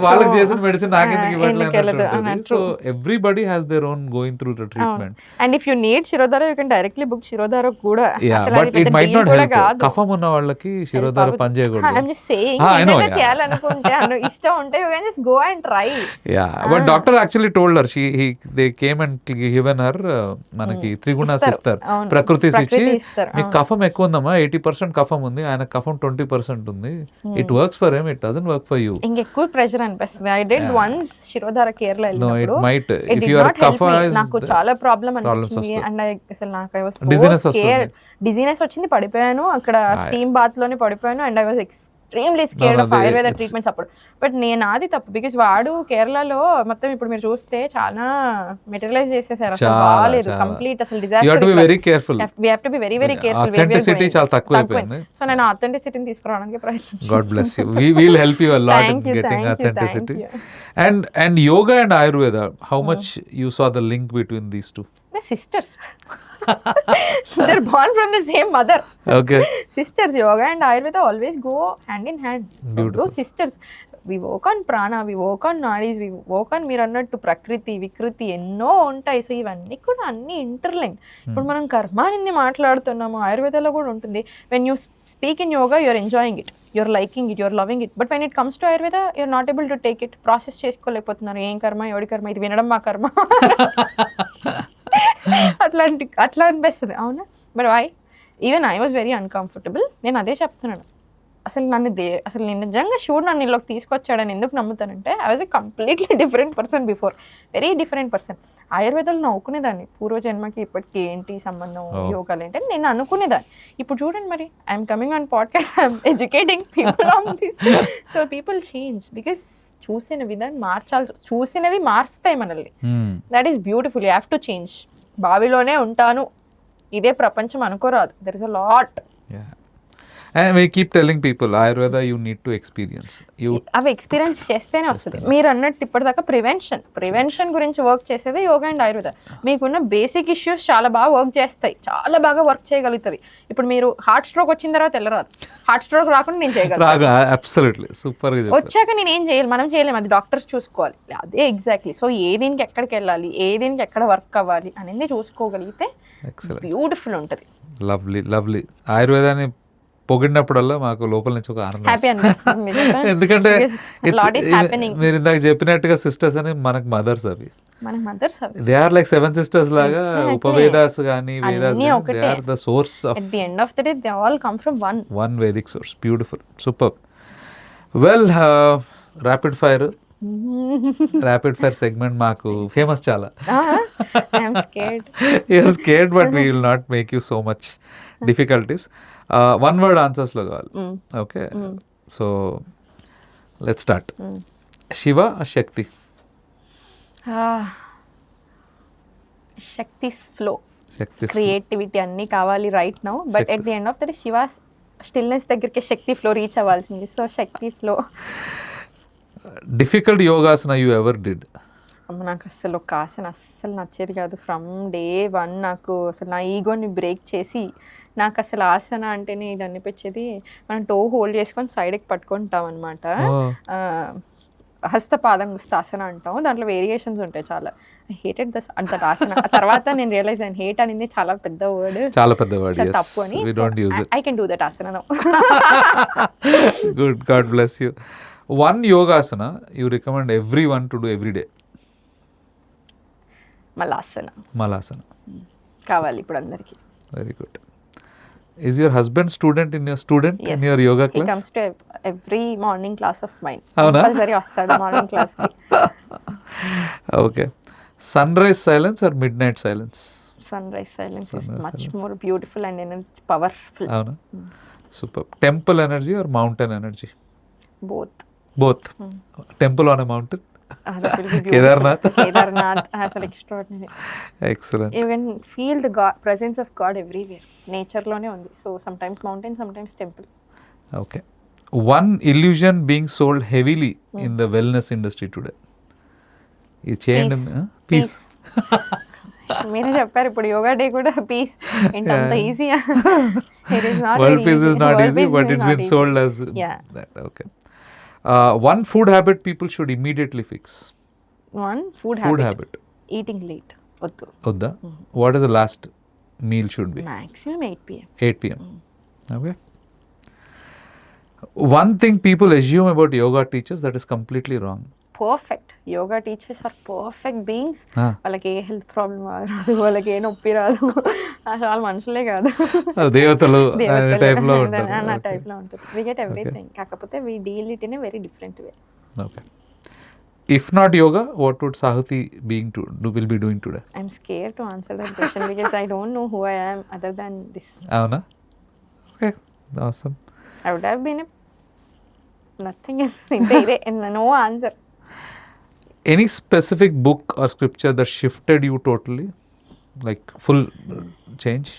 వాళ్ళకి చేసిన medicine నాకెందుకు ఇవ్వట్లేదు. So everybody has their own going through the treatment. And if you need shirodhara you can directly book shirodhara కూడా. But it might not help. కఫం ఉన్న వాళ్ళకి శిరోధార పని చేయకూడదు. ఐ యామ్ జస్ట్ సేయింగ్, నిజంగా చేయాలనుకుంటే ఇష్టం ఉంటే you can just go and try. Yeah but doctor actually told her, they came and given her మనకి త్రిగుణాస్ ఇస్తారు, ప్రకృతి ఇచ్చి మీకు కఫం ఎక్కువ ఉందమ్మా, 80% కఫం ఉంది, ఆయన కఫం 20% ఉంది, it works for him, it doesn't work for you. ఇంకెక్కువ ప్రెషర్ అనిపిస్తుంది. ఐ డిడ్ వన్స్ శిరోధార కేరళ వెళ్ళినప్పుడు, నాకు చాలా ప్రాబ్లం అనిపించింది. అండ్ డిజీనెస్ వచ్చింది, పడిపోయాను అక్కడ, స్టీమ్ బాత్ లోనే పడిపోయాను. And I was extremely scared of Ayurveda treatments అప్పుడు. బట్ నేను నాది తప్పు, బికాస్ వాడు కేరళలో మొత్తం ఇప్పుడు మీరు చూస్తే చాలా మెటీరియలైజ్ చేసేసారు, అసలు బాగాలేదు, కంప్లీట్ అసలు disaster. We have to be very very careful. Authenticity చాలా తక్కువ అయిపోయింది. సో నేను ఆథెంటిసిటీని తీసుకురావడానికి ప్రయత్నిస్తాను. God bless you. We will help you a lot in getting authenticity. And yoga and Ayurveda, how much you saw the link between these two? They're sisters. They're born from the same mother. Okay. Sisters. Yoga and Ayurveda always go hand in hand. Those sisters. We work on prana, we work on nadis, we work on మీరు అన్నట్టు ప్రకృతి వికృతి ఎన్నో ఉంటాయి. So ఇవన్నీ కూడా అన్ని interlink. ఇప్పుడు మనం కర్మ అనేది మాట్లాడుతున్నాము, ఆయుర్వేదాలో కూడా ఉంటుంది. When you speak in yoga you're enjoying it, you're liking it, you're loving it. But when it comes to Ayurveda you're not able to take it, process చేసుకోలేకపోతున్నారు. ఏం కర్మ, ఎవడి కర్మ, ఇది వినడం మా కర్మ అట్లా అనిపిస్తుంది. అవునా? But why even I was very uncomfortable. నేను అదే చెప్తున్నాను, అసలు నేను నిజంగా షూర్ నన్ను ఇల్లోకి తీసుకొచ్చాడని ఎందుకు నమ్ముతానంటే I was a completely different person before, very different person. ఆయుర్వేదాలు నవ్వుకునేదాన్ని, పూర్వజన్మకి ఇప్పటికి ఏంటి సంబంధం, యోగాలు ఏంటి అని నేను అనుకునేదాన్ని. ఇప్పుడు చూడండి మరి, I'm coming on podcast, I'm educating people on this. So people change because చూసిన విధానం చూసినవి మారుస్తాయి మనల్ని. That is beautiful. You have to change. బావిలోనే ఉంటాను, ఇదే ప్రపంచం అనుకోరాదు. There is a lot. And we keep telling people, Ayurveda you need to experience. అవి ఎక్స్పీరియన్స్ చేస్తేనే వస్తుంది. మీరు అన్నట్టు ఇప్పటిదాకా ప్రివెన్షన్ గురించి వర్క్ చేసేది యోగా అండ్ ఆయుర్వేద. మీకున్న బేసిక్ ఇష్యూస్ చాలా బాగా వర్క్ చేస్తాయి, చాలా బాగా వర్క్ చేయగలుగుతుంది. ఇప్పుడు మీరు హార్ట్ స్ట్రోక్ వచ్చిన తర్వాత వెళ్ళరాదు, హార్ట్ స్ట్రోక్ రాకుండా నేను చేయగలను, వచ్చాక నేను ఏం చేయాలి, మనం చేయలేము, అది డాక్టర్స్ చూసుకోవాలి. అదే ఎగ్జాక్ట్లీ. సో ఏ దీనికి ఎక్కడికి వెళ్ళాలి, ఏ దీనికి ఎక్కడ వర్క్ అవ్వాలి అనేది చూసుకోగలిగితే బ్యూటిఫుల్ ఉంటుంది. లవ్లీ. ఆయుర్వేదాన్ని పొగిడినప్పుడల్లా మాకు లోపల నుంచి ఒక ఆనందం. ఎందుకంటే మీరు ఇందాక చెప్పినట్టుగా సిస్టర్స్ అని మనకు మదర్స్, అవి దే ఆర్ లైక్ 7 sisters లాగా. ఉపవేదాస్ కానీ Vedas they are the source of, at the end of the day they all come from one Vedic source. Beautiful, superb. Well, rapid fire segment మాకు ఫేమస్ చాలా. I'm scared. You're scared, but we will not make you so much difficulties. One word answers లో కావాలి. Okay. So let's start. Shiva Shakti? Shakti's flow, creativity అన్నీ కావాలి right now. But at the end of the day Shiva stillness దగ్గరికి Shakti flow reach అవ్వాల్సింది. So Shakti flow. Difficult yogasana you ever did? నాకు అస్సలు ఒక ఆసన అస్సలు నచ్చేది కాదు. ఫ్రమ్ డే 1 నాకు అసలు నా ఈగోని బ్రేక్ చేసి నాకు అసలు ఆసన అంటేనే ఇది అనిపించేది, మనం టో హోల్డ్ చేసుకొని సైడ్కి పట్టుకుంటాం అనమాట. హస్తపాదం ఆసన అంటాం, దాంట్లో వేరియేషన్స్ ఉంటాయి చాలా. ఐ హేటెడ్ దస్ అంత ఆసన. ఆ తర్వాత నేను రియలైజ్ అయ్యాను హేట్ అనేది చాలా పెద్ద వర్డ్, చాలా పెద్ద వర్డ్, తప్పు అని. I can do that asana now. Good, god bless you. One yogasana you recommend everyone to do every day. Malasana కావాలి ఇప్పుడు అందరికి. Very good. Is your husband student in your yoga class? He comes to every morning class of mine. Avuna? Compulsory vastadu morning class ki. Okay. Sunrise silence or midnight silence? Sunrise silence is much more beautiful and powerful. Avuna? Superb. Temple energy or mountain energy? Both. Temple on a mountain? Kedarnath అసలు extraordinary. Excellent. You can feel the presence of God everywhere. Nature లోనే ఉంది. So sometimes mountain, sometimes temple. Okay. One illusion being sold heavily in the wellness industry today. ఈ చేయండి. Piece. మీరే చెప్పారు ఇప్పుడు yoga day కూడా piece ఏంటంత ఈజీయా? It is not world peace is not easy, but it's been sold as that. Okay. One food habit people should immediately fix. One food habit. Eating late. Odda. What is the last meal should be? Maximum 8 p.m. 8 p.m. Okay. One thing people assume about yoga teachers that is completely wrong. Perfect. Yoga teachers are perfect beings. వాళ్ళకి ఏ health problem రాదు, వాళ్ళకి ఏ నొప్పి రాదు, అసలు వాళ్ళు మనుషులే కాదు, దేవతలు టైప్లో అన్న టైప్లో ఉంటుంది. We get everything. కాకపోతే we deal it in a very different way. Okay. If not yoga, what would Sahithi will be doing today? I'm scared to answer that question because I don't know who I am other than this. Avuna? Okay. Awesome. I would have been nothing else. No answer. Any specific book or scripture that shifted you totally? Like full change?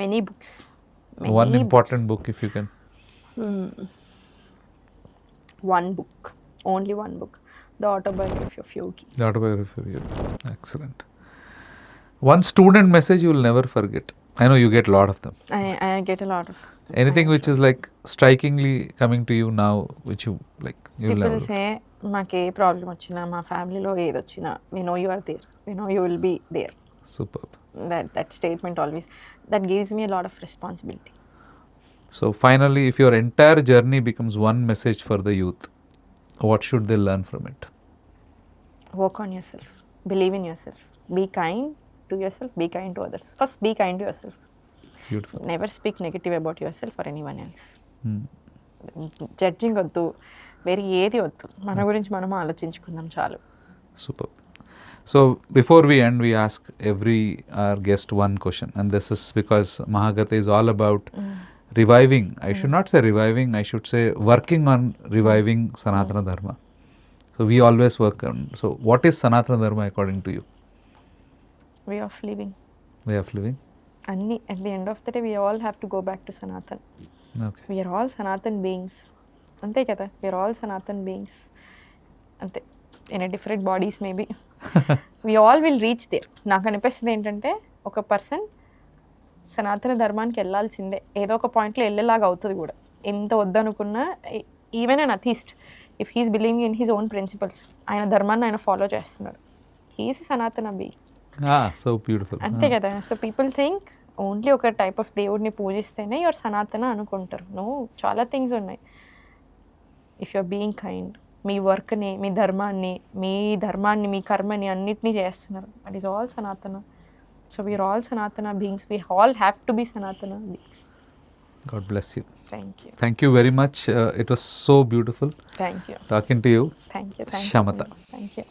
Many books. One important book if you can. One book. Only one book. The Autobiography of Yogi. The Autobiography of Yogi. Excellent. One student message you will never forget. I know you get a lot of them. I get a lot of. Anything which is like strikingly coming to you now, which you like, you will never. People say, మాకే problem వచ్చినా, మా ఫ్యామిలీలో ఏది వచ్చినా, we know you are there, we know you will be there. Superb. That statement always, that gives me a lot of responsibility. So finally, if your entire journey becomes one message for the youth, what should they learn from it? Work on yourself. Believe in yourself. Be kind to yourself. Be kind to others. First, be kind to yourself. Beautiful. Never speak negative about yourself or anyone else. Judging వద్దు, వేరే ఏది వద్దు, మన గురించి మనం ఆలోచించుకుందాం చాలు. Superb. So before we end, we ask our guest one question, and this is because Mahagathe is all about reviving. I should not say reviving, I should say working on reviving Sanatana Dharma. So we always work on. So what is Sanatana Dharma according to you? Way of living. Way of living. Anni, at the end of the day, we all have to go back to Sanatan. Okay. We are all Sanatan beings. Ante kada, we are all Sanatan beings. Ante, in a different bodies maybe. We all will reach there. నాకు అనిపిస్తుంది ఏంటంటే, ఒక person సనాతన ధర్మానికి వెళ్ళాల్సిందే, ఏదో ఒక పాయింట్లో వెళ్ళేలాగా అవుతుంది కూడా. ఎంత వద్దనుకున్నా, even an atheist, if he's believing in his own principles, ఆయన ధర్మాన్ని ఆయన ఫాలో చేస్తున్నాడు, హీస్ సనాతన బీ. So beautiful. అంతే కదా. సో పీపుల్ థింక్ ఓన్లీ ఒక టైప్ ఆఫ్ దేవుడిని పూజిస్తేనే యువర్ సనాతన అనుకుంటారు. నో, చాలా థింగ్స్ ఉన్నాయి. ఇఫ్ యూఆర్ బీయింగ్ కైండ్, మీ వర్క్ని, మీ ధర్మాన్ని, మీ కర్మని అన్నిటినీ చేస్తున్నారు, దట్ ఈస్ ఆల్ సనాతన. So we are all Sanatana beings. We all have to be Sanatana beings. God bless you. Thank you. Thank you very much. It was so beautiful. Thank you. Talking to you. Thank you. Shamata. Thank you.